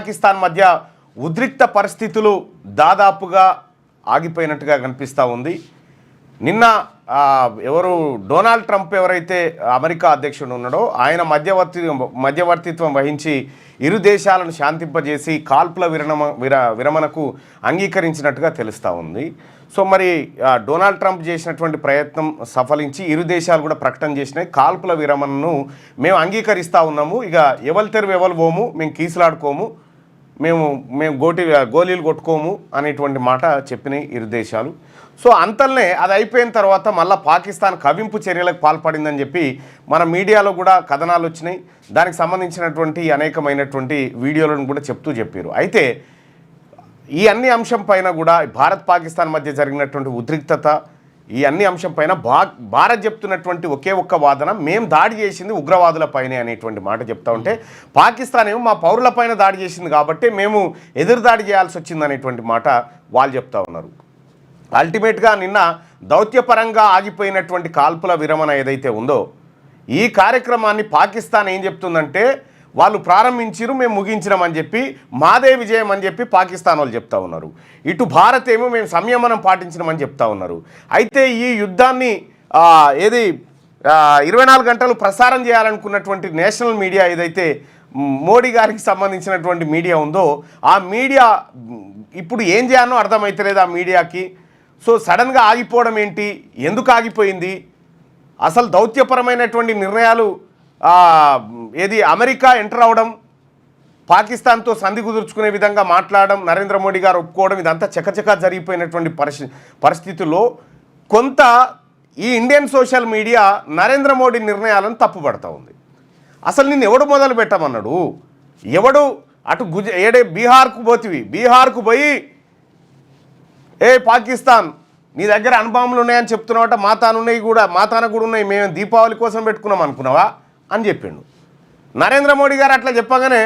పాకిస్తాన్ మధ్య ఉద్రిక్త పరిస్థితులు దాదాపుగా ఆగిపోయినట్టుగా కనిపిస్తూ ఉంది. నిన్న ఎవరు డొనాల్డ్ ట్రంప్ ఎవరైతే అమెరికా అధ్యక్షుడు ఉన్నాడో ఆయన మధ్యవర్తిత్వం వహించి ఇరు దేశాలను శాంతింపజేసి కాల్పుల విరమణకు అంగీకరించినట్టుగా తెలుస్తూ ఉంది. సో మరి డొనాల్డ్ ట్రంప్ చేసినటువంటి ప్రయత్నం సఫలించి ఇరు దేశాలు కూడా ప్రకటన చేసినాయి. కాల్పుల విరమణను మేము అంగీకరిస్తూ ఉన్నాము, ఇక ఎవరి తెరువు ఎవరు పోము, మేము కీసులాడుకోము, మేము గోళీలు కొట్టుకోము అనేటువంటి మాట చెప్పినాయి ఇరు దేశాలు. సో అంతల్నే అది అయిపోయిన తర్వాత మళ్ళీ పాకిస్తాన్ కవింపు చర్యలకు పాల్పడిందని చెప్పి మన మీడియాలో కూడా కథనాలు వచ్చినాయి. దానికి సంబంధించినటువంటి అనేకమైనటువంటి వీడియోలను కూడా చెప్పారు. అయితే ఈ అన్ని అంశం పైన కూడా భారత్ పాకిస్తాన్ మధ్య జరిగినటువంటి ఉద్రిక్తత, ఈ అన్ని అంశం పైన భారత్ చెప్తున్నటువంటి ఒకే ఒక్క వాదన, మేము దాడి చేసింది ఉగ్రవాదులపైనే అనేటువంటి మాట చెప్తా ఉంటే, పాకిస్తాన్ ఏమో మా పౌరులపైన దాడి చేసింది కాబట్టి మేము ఎదురు దాడి చేయాల్సి వచ్చింది అనేటువంటి మాట వాళ్ళు చెప్తా ఉన్నారు. అల్టిమేట్గా నిన్న దౌత్యపరంగా ఆగిపోయినటువంటి కాల్పుల విరమణ ఏదైతే ఉందో ఈ కార్యక్రమాన్ని పాకిస్తాన్ ఏం చెప్తుందంటే వాళ్ళు ప్రారంభించారు, మేము ముగించినామని చెప్పి మాదే విజయం అని చెప్పి పాకిస్తాన్ వాళ్ళు చెప్తా ఉన్నారు. ఇటు భారత్ ఏమో మేము సంయమనం పాటించినామని చెప్తా ఉన్నారు. అయితే ఈ యుద్ధాన్ని 24 గంటలు ప్రసారం చేయాలనుకున్నటువంటి నేషనల్ మీడియా ఏదైతే మోడీ గారికి సంబంధించినటువంటి మీడియా ఉందో ఆ మీడియా ఇప్పుడు ఏం చేయాలో అర్థమవుతలేదు ఆ మీడియాకి. సో సడన్గా ఆగిపోవడం ఏంటి, ఎందుకు ఆగిపోయింది, అసలు దౌత్యపరమైనటువంటి నిర్ణయాలు అమెరికా ఎంటర్ అవడం, పాకిస్తాన్తో సంధి కుదుర్చుకునే విధంగా మాట్లాడడం, నరేంద్ర మోడీ గారు ఒప్పుకోవడం, ఇదంతా చకచకా జరిగిపోయినటువంటి పరిస్థితుల్లో కొంత ఈ Indian social media Narendra Modi నిర్ణయాలను తప్పుపడతా ఉంది. అసలు నిన్ను ఎవడు మొదలు పెట్టమన్నాడు, ఎవడు అటు బీహార్కు పోతివి, బీహార్కు పోయి పాకిస్తాన్ నీ దగ్గర అనుభవములు ఉన్నాయని చెప్తున్నావట, మా తాన కూడా ఉన్నాయి, మేము దీపావళి కోసం పెట్టుకున్నాం అనుకున్నావా అని చెప్పిండు. నరేంద్ర మోడీ గారు అట్లా చెప్పగానే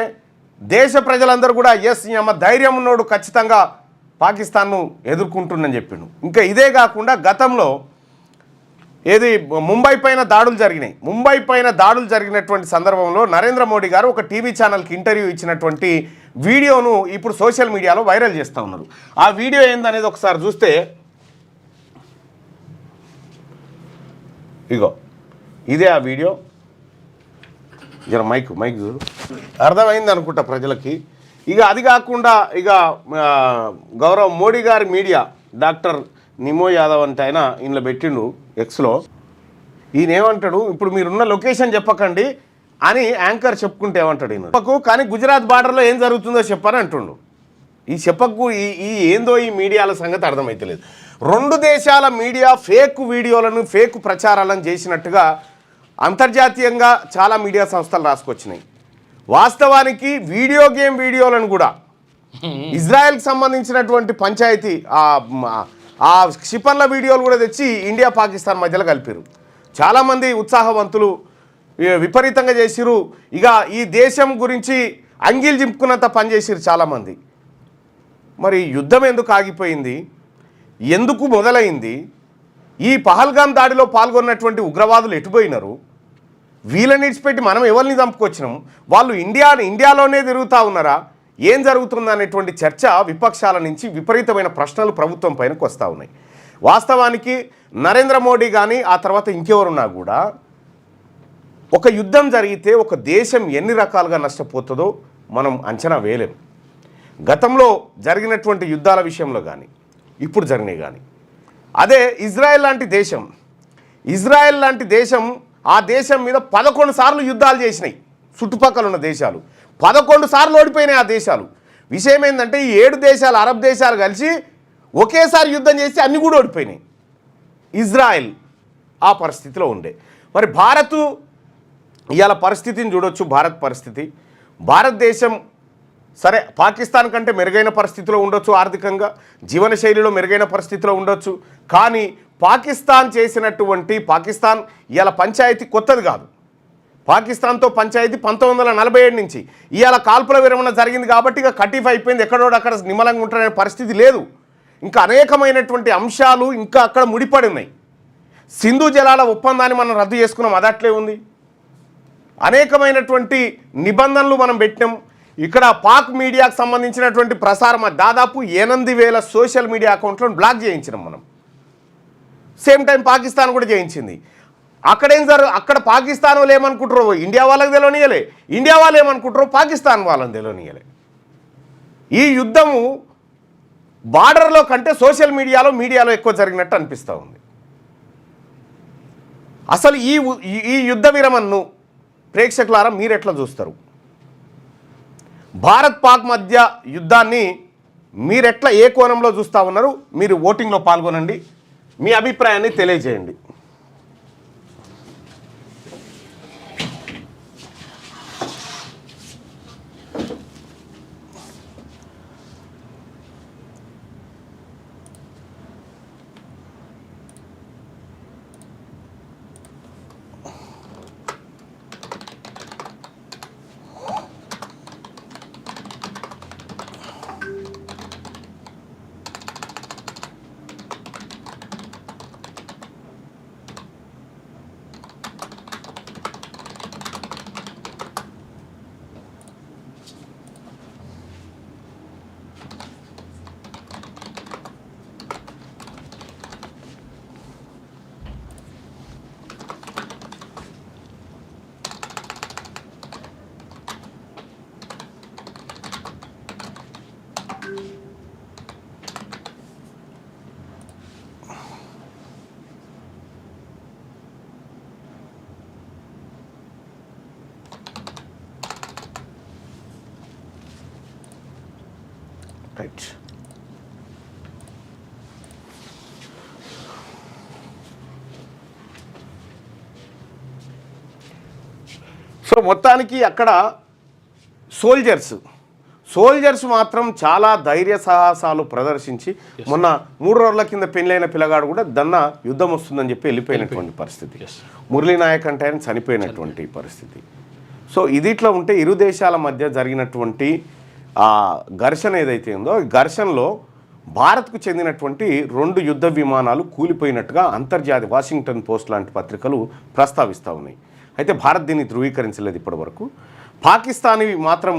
దేశ ప్రజలందరూ కూడా ఎస్ అమ్మ ధైర్యం ఉన్నోడు ఖచ్చితంగా పాకిస్తాన్ను ఎదుర్కొంటుందని చెప్పిండు. ఇంకా ఇదే కాకుండా గతంలో ముంబై పైన దాడులు జరిగినాయి. ముంబై పైన దాడులు జరిగినటువంటి సందర్భంలో నరేంద్ర మోడీ గారు ఒక టీవీ ఛానల్కి ఇంటర్వ్యూ ఇచ్చినటువంటి వీడియోను ఇప్పుడు సోషల్ మీడియాలో వైరల్ చేస్తూ ఉన్నారు. ఆ వీడియో ఏందనేది ఒకసారి చూస్తే, ఇగో ఇదే ఆ వీడియో. జర మైక్ చూడు, అర్థమైంది అనుకుంటా ప్రజలకి. ఇక అది కాకుండా గౌరవ్ మోడీ గారి మీడియా డాక్టర్ నిమో యాదవ్ అంటే ఆయన ఇందులో పెట్టిండు ఎక్స్లో. ఈయన ఏమంటాడు, ఇప్పుడు మీరున్న లొకేషన్ చెప్పకండి అని యాంకర్ చెప్పుకుంటే ఏమంటాడు ఈయన, కానీ గుజరాత్ బార్డర్లో ఏం జరుగుతుందో చెప్పని అంటుండు. ఈ చెప్పకు ఈ ఏందో ఈ మీడియాల సంగతి అర్థమైతలేదు. 2 దేశాల మీడియా ఫేక్ వీడియోలను ఫేక్ ప్రచారాలను చేసినట్టుగా అంతర్జాతీయంగా చాలా మీడియా సంస్థలు రాసుకొచ్చినాయి. వాస్తవానికి వీడియో గేమ్ వీడియోలను కూడా ఇజ్రాయెల్కి సంబంధించినటువంటి పంచాయతీ ఆ క్షిపణుల వీడియోలు కూడా తెచ్చి ఇండియా పాకిస్తాన్ మధ్యలో కలిపారు. చాలామంది ఉత్సాహవంతులు విపరీతంగా చేసిరు. ఇక ఈ దేశం గురించి అంగీలు చింపుకున్నంత పనిచేసిరు చాలామంది. మరి యుద్ధం ఎందుకు ఆగిపోయింది, ఎందుకు మొదలైంది, ఈ పహల్గామ్ దాడిలో పాల్గొన్నటువంటి ఉగ్రవాదులు ఎటుపోయినారు, వీళ్ళని ఇడిచిపెట్టి మనం ఎవరిని చంపుకొచ్చినాం, వాళ్ళు ఇండియాలోనే తిరుగుతూ ఉన్నారా, ఏం జరుగుతుంది అనేటువంటి చర్చ విపక్షాల నుంచి విపరీతమైన ప్రశ్నలు ప్రభుత్వం పైనకు వస్తూ ఉన్నాయి. వాస్తవానికి నరేంద్ర మోడీ కానీ ఆ తర్వాత ఇంకెవరున్నా కూడా ఒక యుద్ధం జరిగితే ఒక దేశం ఎన్ని రకాలుగా నష్టపోతుందో మనం అంచనా వేయలేము. గతంలో జరిగినటువంటి యుద్ధాల విషయంలో కానీ ఇప్పుడు జరిగినాయి కానీ అదే ఇజ్రాయెల్ లాంటి దేశం ఆ దేశం మీద 11 సార్లు యుద్ధాలు చేసినాయి. చుట్టుపక్కల ఉన్న దేశాలు 11 సార్లు ఓడిపోయినాయి ఆ దేశాలు. విషయం ఏంటంటే ఈ 7 దేశాలు అరబ్ దేశాలు కలిసి ఒకేసారి యుద్ధం చేసి అన్నీ కూడా ఓడిపోయినాయి. ఇజ్రాయెల్ ఆ పరిస్థితిలో ఉండే. మరి భారత్ ఇవాళ పరిస్థితిని చూడొచ్చు. భారతదేశం సరే పాకిస్తాన్ కంటే మెరుగైన పరిస్థితిలో ఉండొచ్చు, ఆర్థికంగా జీవనశైలిలో మెరుగైన పరిస్థితిలో ఉండొచ్చు. కానీ పాకిస్తాన్ ఇవాళ పంచాయతీ కొత్తది కాదు. పాకిస్తాన్తో పంచాయతీ 1947 నుంచి. ఇవాళ కాల్పుల విరమణ జరిగింది కాబట్టి ఇక కటీఫ్ అయిపోయింది, ఎక్కడోడక్కడ నిమ్మలంగా ఉంటారనే పరిస్థితి లేదు. ఇంకా అనేకమైనటువంటి అంశాలు ఇంకా అక్కడ ముడిపడి ఉన్నాయి. సింధు జలాల ఒప్పందాన్ని మనం రద్దు చేసుకున్నాం, అది అట్లే ఉంది. అనేకమైనటువంటి నిబంధనలు మనం పెట్టినాం. ఇక్కడ పాక్ మీడియాకు సంబంధించినటువంటి ప్రసారం దాదాపు 8,000 సోషల్ మీడియా అకౌంట్లను బ్లాక్ చేయించినాం మనం. సేమ్ టైం పాకిస్తాన్ కూడా చేయించింది. అక్కడ పాకిస్తాన్ వాళ్ళు ఏమనుకుంటారో ఇండియా వాళ్ళకి తెలియనియలే, ఇండియా వాళ్ళు ఏమనుకుంటారో పాకిస్తాన్ వాళ్ళని తెలియనియలే. ఈ యుద్ధము బార్డర్లో కంటే సోషల్ మీడియాలో ఎక్కువ జరిగినట్టు అనిపిస్తూ ఉంది. అసలు ఈ యుద్ధ విరమణను ప్రేక్షకులారా మీరు ఎట్లా చూస్తారు? భారత్ పాక్ మధ్య యుద్ధాన్ని మీరెట్లా ఏ కోణంలో చూస్తూ ఉన్నారు? మీరు ఓటింగ్లో పాల్గొనండి, మీ అభిప్రాయాన్ని తెలియజేయండి. రైట్. సో మొత్తానికి అక్కడ సోల్జర్స్ మాత్రం చాలా ధైర్య సాహసాలు ప్రదర్శించి మొన్న 3 రోజుల కింద పెళ్ళైన పిల్లగాడు కూడా దన్న యుద్ధం వస్తుందని చెప్పి వెళ్ళిపోయినటువంటి పరిస్థితి. మురళీ నాయక్ అంటే ఆయన చనిపోయినటువంటి పరిస్థితి. సో ఇది ఇట్లా ఉంటే ఇరు దేశాల మధ్య జరిగినటువంటి ఆ ఘర్షణ ఏదైతే ఉందో ఈ ఘర్షణలో భారత్కు చెందినటువంటి 2 యుద్ధ విమానాలు కూలిపోయినట్టుగా అంతర్జాతీయ వాషింగ్టన్ పోస్ట్ లాంటి పత్రికలు ప్రస్తావిస్తూ ఉన్నాయి. అయితే భారత్ దీన్ని ధృవీకరించలేదు ఇప్పటి వరకు. పాకిస్తానీ మాత్రం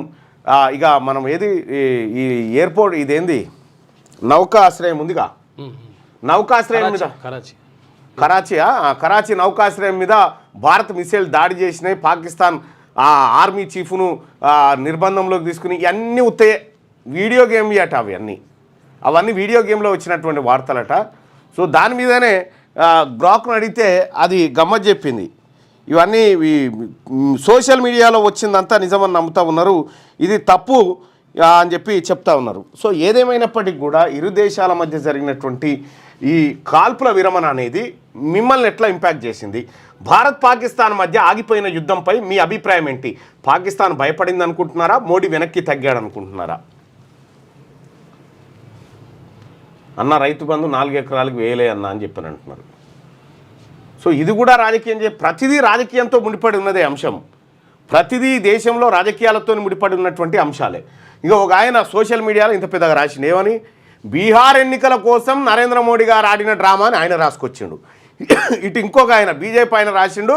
ఇక మనం ఏది ఈ ఎయిర్పోర్ట్ ఇదేంది నౌకాశ్రయం ఉందిగా, నౌకాశ్రయం మీద కరాచీ నౌకాశ్రయం మీద భారత్ మిసైల్ దాడి చేసినాయి. పాకిస్తాన్ ఆర్మీ చీఫ్ను నిర్బంధంలోకి తీసుకుని ఇవన్నీ ఉత్తాయి వీడియో గేమ్ అట, అవన్నీ వీడియో గేమ్లో వచ్చినటువంటి వార్తలట. సో దాని మీదనే గ్రాక్ను అడిగితే అది గమ్మత్ చెప్పింది. ఇవన్నీ సోషల్ మీడియాలో వచ్చిందంతా నిజమని నమ్ముతూ ఉన్నారు, ఇది తప్పు అని చెప్పి చెప్తా ఉన్నారు. సో ఏదేమైనప్పటికీ కూడా ఇరు దేశాల మధ్య జరిగినటువంటి ఈ కాల్పుల విరమణ అనేది మిమ్మల్ని ఎట్లా ఇంపాక్ట్ చేసింది? భారత్ పాకిస్తాన్ మధ్య ఆగిపోయిన యుద్ధంపై మీ అభిప్రాయం ఏంటి? పాకిస్తాన్ భయపడింది అనుకుంటున్నారా? మోడీ వెనక్కి తగ్గాడు అనుకుంటున్నారా? అన్న రైతు బంధు 4 ఎకరాలకు వేయలే అన్న అని చెప్పని అంటున్నారు. సో ఇది కూడా రాజకీయం ప్రతిదీ రాజకీయంతో ముడిపడి ఉన్నదే అంశం. ప్రతిదీ దేశంలో రాజకీయాలతో ముడిపడి ఉన్నటువంటి అంశాలే. ఇక ఒక ఆయన సోషల్ మీడియాలో ఇంత పెద్దగా రాసిండు ఏమని, బీహార్ ఎన్నికల కోసం నరేంద్ర మోడీ గారు ఆడిన డ్రామా అని ఆయన రాసుకొచ్చిండు. ఇటు ఇంకొక ఆయన బీజేపీ ఆయన రాసిండు,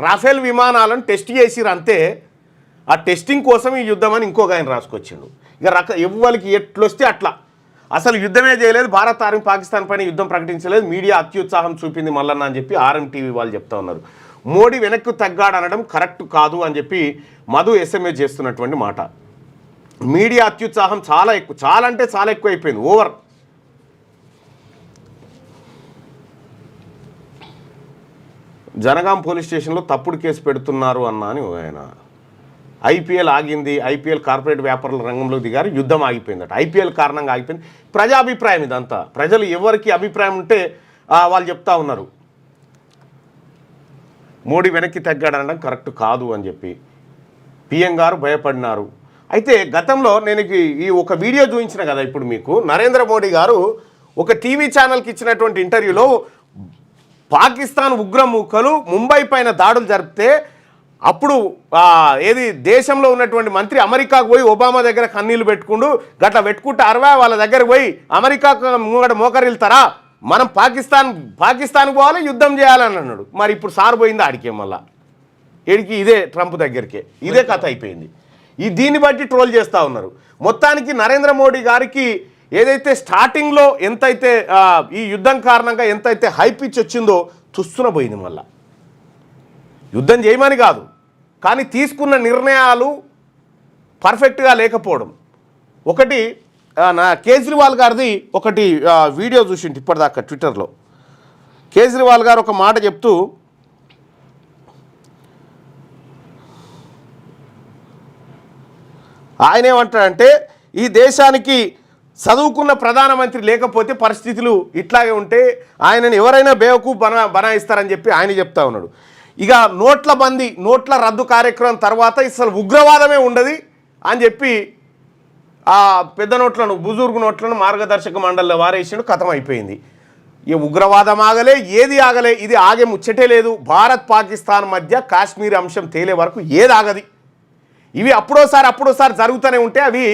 రాఫెల్ విమానాలను టెస్ట్ చేసిరు అంతే, ఆ టెస్టింగ్ కోసం ఈ యుద్ధం అని ఇంకొక ఆయన రాసుకొచ్చిండు. ఇక ఎవ్వరికి ఎట్లొస్తే అట్లా, అసలు యుద్ధమే చేయలేదు, భారత్ ఆర్మీ పాకిస్తాన్ పైన యుద్ధం ప్రకటించలేదు, మీడియా అత్యుత్సాహం చూపింది మల్లన్న అని చెప్పి ఆర్ఎంటీవీ వాళ్ళు చెప్తా ఉన్నారు. మోడీ వెనక్కి తగ్గాడనడం కరెక్ట్ కాదు అని చెప్పి మధు ఎస్ఎంఎస్ చేస్తున్నటువంటి మాట. మీడియా అత్యుత్సాహం చాలా ఎక్కువ, చాలా అంటే చాలా ఎక్కువ అయిపోయింది, ఓవర్. జనగాం పోలీస్ స్టేషన్లో తప్పుడు కేసు పెడుతున్నారు అన్న అని ఆయన. ఐపీఎల్ ఆగింది, ఐపీఎల్ కార్పొరేట్ వ్యాపారుల రంగంలో దిగారు, యుద్ధం ఆగిపోయిందట. ఐపీఎల్ కారణంగా ఆగిపోయింది. ప్రజాభిప్రాయం ఇదంతా, ప్రజలు ఎవరికి అభిప్రాయం ఉంటే వాళ్ళు చెప్తా ఉన్నారు మోడీ వెనక్కి తగ్గాడనడం కరెక్ట్ కాదు అని చెప్పి. పిఎం గారు భయపడినారు. అయితే గతంలో నేను ఈ ఒక వీడియో చూపించిన కదా ఇప్పుడు మీకు, నరేంద్ర మోడీ గారు ఒక టీవీ ఛానల్కి ఇచ్చినటువంటి ఇంటర్వ్యూలో పాకిస్తాన్ ఉగ్రమూకలు ముంబై పైన దాడులు జరిపితే అప్పుడు ఏది దేశంలో ఉన్నటువంటి మంత్రి అమెరికాకు పోయి ఒబామా దగ్గర కన్నీళ్లు పెట్టుకుంటూ గట్లా పెట్టుకుంటే వాళ్ళ దగ్గరకు పోయి అమెరికాకు మోకరిల్తారా, మనం పాకిస్తాన్కి పోవాలి, యుద్ధం చేయాలని అన్నాడు. మరి ఇప్పుడు సార్ పోయింది ఆడికే, మళ్ళా ఏడికి ఇదే ట్రంప్ దగ్గరికే, ఇదే కథ అయిపోయింది. దీన్ని బట్టి ట్రోల్ చేస్తూ ఉన్నారు. మొత్తానికి నరేంద్ర మోడీ గారికి ఏదైతే స్టార్టింగ్లో ఎంతైతే ఈ యుద్ధం కారణంగా ఎంతైతే హైప్ ఇచ్చి వచ్చిందో తుస్సున పోయింది. మళ్ళా యుద్ధం చేయమని కాదు, కానీ తీసుకున్న నిర్ణయాలు పర్ఫెక్ట్గా లేకపోవడం. ఒకటి నా కేజ్రీవాల్ గారిది ఒకటి వీడియో చూసింటి ఇప్పటిదాకా ట్విట్టర్లో. కేజ్రీవాల్ గారు ఒక మాట చెప్తూ, ఆయన ఏమంటాడంటే ఈ దేశానికి చదువుకున్న ప్రధానమంత్రి లేకపోతే పరిస్థితులు ఇట్లాగే ఉంటే ఆయనను ఎవరైనా బేవకు బనాయిస్తారని చెప్పి ఆయన చెప్తా ఉన్నాడు. ఇక నోట్ల రద్దు కార్యక్రమం తర్వాత అసలు ఉగ్రవాదమే ఉండదు అని చెప్పి ఆ పెద్ద నోట్లను బుజుర్గు నోట్లను మార్గదర్శక మండలిలో వారేసిండు, కథం అయిపోయింది. ఈ ఉగ్రవాదం ఆగలే, ఏది ఆగలే, ఇది ఆగే ముచ్చటే లేదు. భారత్ పాకిస్తాన్ మధ్య కాశ్మీర్ అంశం తేలే వరకు ఏది ఆగది. ఇవి అప్పుడోసారి జరుగుతూనే ఉంటే అవి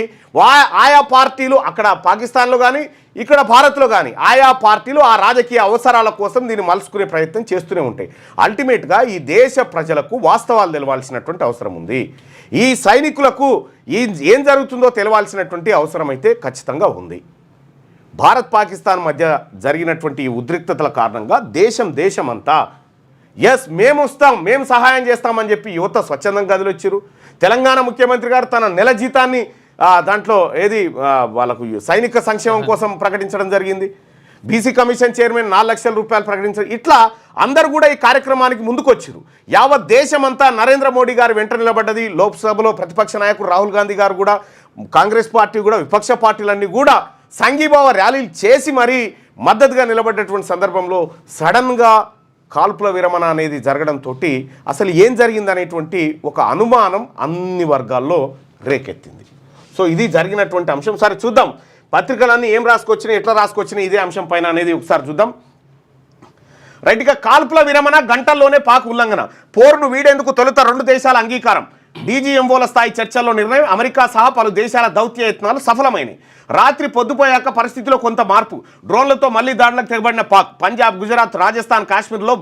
ఆయా పార్టీలు అక్కడ పాకిస్తాన్లో కానీ ఇక్కడ భారత్లో కానీ ఆయా పార్టీలు ఆ రాజకీయ అవసరాల కోసం దీన్ని మలుచుకునే ప్రయత్నం చేస్తూనే ఉంటాయి. అల్టిమేట్గా ఈ దేశ ప్రజలకు వాస్తవాలు తెలవాల్సినటువంటి అవసరం ఉంది. ఈ సైనికులకు ఏం జరుగుతుందో తెలవాల్సినటువంటి అవసరం అయితే ఖచ్చితంగా ఉంది. భారత్ పాకిస్తాన్ మధ్య జరిగినటువంటి ఈ ఉద్రిక్తతల కారణంగా దేశం అంతా ఎస్ మేము వస్తాం, మేము సహాయం చేస్తామని చెప్పి యువత స్వచ్ఛందంగా గదిలొచ్చారు. తెలంగాణ ముఖ్యమంత్రి గారు తన నెల జీతాన్ని దాంట్లో వాళ్ళకు సైనిక సంక్షేమం కోసం ప్రకటించడం జరిగింది. బీసీ కమిషన్ చైర్మన్ 4 లక్షల రూపాయలు ప్రకటించారు. ఇట్లా అందరూ కూడా ఈ కార్యక్రమానికి ముందుకొచ్చారు. యావత్ దేశమంతా నరేంద్ర మోడీ గారు వెంట నిలబడ్డది. లోక్సభలో ప్రతిపక్ష నాయకుడు రాహుల్ గాంధీ గారు కూడా, కాంగ్రెస్ పార్టీ కూడా, విపక్ష పార్టీలన్నీ కూడా సంఘీభావ ర్యాలీలు చేసి మరీ మద్దతుగా నిలబడ్డటువంటి సందర్భంలో సడన్గా కాల్పుల విరమణ అనేది జరగడంతో అసలు ఏం జరిగిందనేటువంటి ఒక అనుమానం అన్ని వర్గాల్లో రేకెత్తింది. సో ఇది జరిగినటువంటి అంశం. సరే చూద్దాం పత్రికలన్నీ ఏం రాసుకొచ్చినాయి, ఎట్లా రాసుకొచ్చినాయి ఇదే అంశం పైన అనేది ఒకసారి చూద్దాం. రైట్గా కాల్పుల విరమణ గంటల్లోనే పాక్ ఉల్లంఘన, పోరును వీడేందుకు తొలుత 2 దేశాల అంగీకారం, డీజీఎంఓల స్థాయి చర్చల్లో నిర్ణయం, అమెరికా సహా పలు దేశాల దౌత్యయత్నాలు సఫలమైనవి. రాత్రి పొద్దుపోయాక పరిస్థితిలో కొంత మార్పు, డ్రోన్లతో మళ్లీ దాడులకు తెగబడిన పాక్, పంజాబ్, గుజరాత్, రాజస్థాన్, కాశ్మీర్లో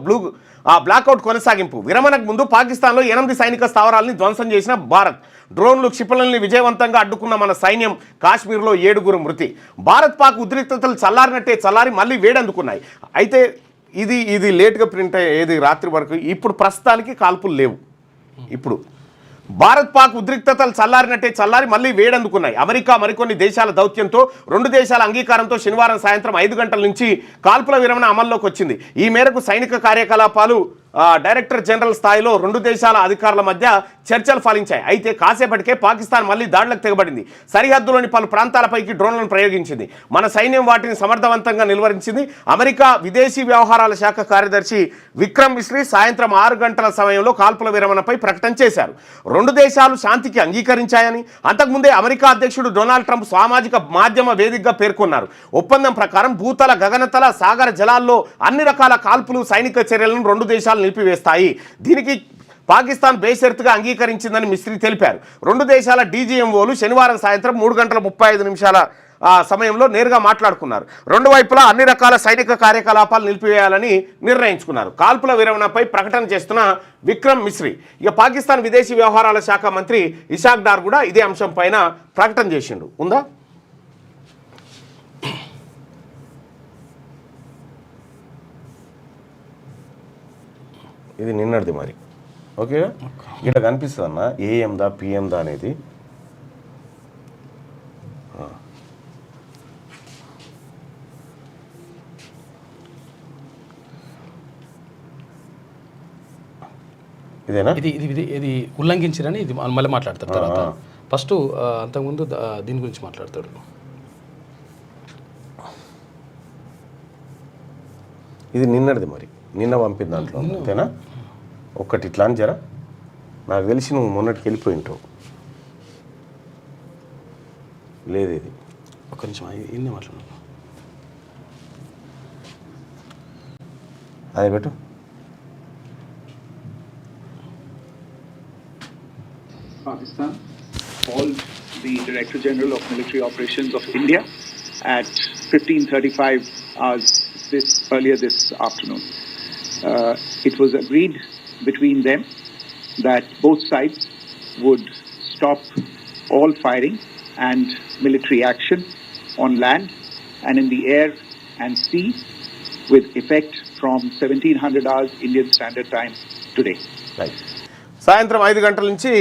బ్లాక్అవుట్ కొనసాగింపు. విరమణకు ముందు పాకిస్తాన్లో 8 సైనిక స్థావరాలని ధ్వంసం చేసిన భారత్, డ్రోన్లు క్షిపణుల్ని విజయవంతంగా అడ్డుకున్న మన సైన్యం, కాశ్మీర్లో 7 మృతి. భారత్ పాక్ ఉద్రిక్తతలు చల్లారి మళ్ళీ వేడందుకున్నాయి. అయితే ఇది లేట్గా ప్రింట్ అయ్యేది రాత్రి వరకు. ఇప్పుడు ప్రస్తుతానికి కాల్పులు లేవు. ఇప్పుడు భారత్ పాక్ ఉద్రిక్తతలు చల్లారి మళ్ళీ వేడందుకున్నాయి. అమెరికా మరికొన్ని దేశాల దౌత్యంతో 2 దేశాల అంగీకారంతో శనివారం సాయంత్రం 5 గంటల నుంచి కాల్పుల విరమణ అమల్లోకి వచ్చింది. ఈ మేరకు సైనిక కార్యకలాపాలు డైరెక్టర్ జనరల్ స్థాయిలో 2 దేశాల అధికారుల మధ్య చర్చలు ఫలించాయి. అయితే కాసేపటికే పాకిస్తాన్ మళ్ళీ దాడులకు తెగబడింది. సరిహద్దులోని పలు ప్రాంతాలపైకి డ్రోన్లను ప్రయోగించింది. మన సైన్యం వాటిని సమర్థవంతంగా నిలువరించింది. అమెరికా విదేశీ వ్యవహారాల శాఖ కార్యదర్శి విక్రమ్ మిశ్రీ సాయంత్రం 6 గంటల సమయంలో కాల్పుల విరమణపై ప్రకటన చేశారు. 2 దేశాలు శాంతికి అంగీకరించాయని అంతకుముందే అమెరికా అధ్యక్షుడు డొనాల్డ్ ట్రంప్ సామాజిక మాధ్యమ వేదికగా పేర్కొన్నారు. ఒప్పందం ప్రకారం భూతల, గగనతల, సాగర జలాల్లో అన్ని రకాల కాల్పులు, సైనిక చర్యలను 2 దేశాలు నిలిపివేస్తాయి. దీనికి పాకిస్తాన్ బేషరతుగా అంగీకరించిందని మిస్త్రీ తెలిపారు. 2 దేశాల డీజీఎంఓలు శనివారం సాయంత్రం 3:35 సమయంలో నేరుగా మాట్లాడుకున్నారు. 2 వైపులా అన్ని రకాల సైనిక కార్యకలాపాలు నిలిపివేయాలని నిర్ణయించుకున్నారు. కాల్పుల విరమణపై ప్రకటన చేస్తున్న విక్రమ్ మిశ్రీ, ఇక పాకిస్తాన్ విదేశీ వ్యవహారాల శాఖ మంత్రి ఇషాక్ డార్ కూడా ఇదే అంశం పైన ప్రకటన చేసిండు. ఉందా ఇది నిన్నటిది మరి. ఓకే ఇట్లా కనిపిస్తుంది అన్న ఏఎందా పిఎందా అనేది. ఇదేనా? ఇది ఉల్లంఘించారని ఇది మళ్ళీ మాట్లాడతారు తర్వాత. ఫస్ట్ అంతకుముందు దీని గురించి మాట్లాడతాడు. ఇది నిన్నటిది మరి, నిన్న పంపిన దాంట్లో అంతేనా? ఒక్కటి ఇట్లా అని జరా నాకు తెలిసి నువ్వు మొన్నటికి వెళ్ళిపోయి ఉంటావు. లేదు ఇది ఒక్క నిమిషం ఇన్ని మాట్లాడు. అదే పెట్టు. Pakistan called the Director General of Military Operations of India at 15:35 hours earlier this afternoon. It was agreed between them that both sides would stop all firing and military action on land and in the air and sea with effect from 1700 hours Indian Standard Time today. Right. సాయంత్రం 5 గంటల నుంచి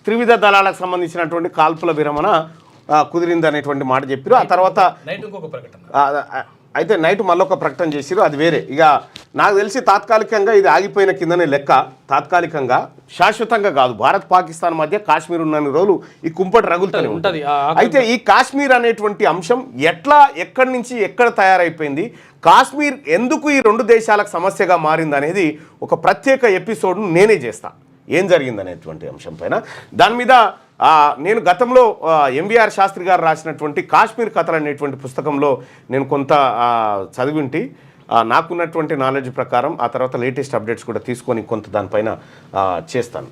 త్రివిధ దళాలకు సంబంధించినటువంటి కాల్పుల విరమణ కుదిరింది అనేటువంటి మాట చెప్పారు. ఆ తర్వాత నైట్ ఇంకొక ప్రకటన, అయితే నైట్ మళ్ళొక ప్రకటన చేసిరు, అది వేరే. ఇక నాకు తెలిసి తాత్కాలికంగా ఇది ఆగిపోయిన కిందనే లెక్క, తాత్కాలికంగా, శాశ్వతంగా కాదు. భారత్ పాకిస్తాన్ మధ్య కాశ్మీర్ ఉన్నన్ని రోజులు ఈ కుంపటి రగులుతూనే ఉంటుంది. అయితే ఈ కాశ్మీర్ అనేటువంటి అంశం ఎక్కడి నుంచి ఎక్కడ తయారైపోయింది, కాశ్మీర్ ఎందుకు ఈ రెండు దేశాలకు సమస్యగా మారింది అనేది ఒక ప్రత్యేక ఎపిసోడ్ను నేనే చేస్తా, ఏం జరిగింది అనేటువంటి అంశం పైన. దాని మీద నేను గతంలో ఎంవీఆర్ శాస్త్రి గారు రాసినటువంటి కాశ్మీర్ కథలు అనేటువంటి పుస్తకంలో నేను కొంత చదివింటి, నాకున్నటువంటి నాలెడ్జ్ ప్రకారం ఆ తర్వాత లేటెస్ట్ అప్డేట్స్ కూడా తీసుకొని కొంత దానిపైన చేస్తాను.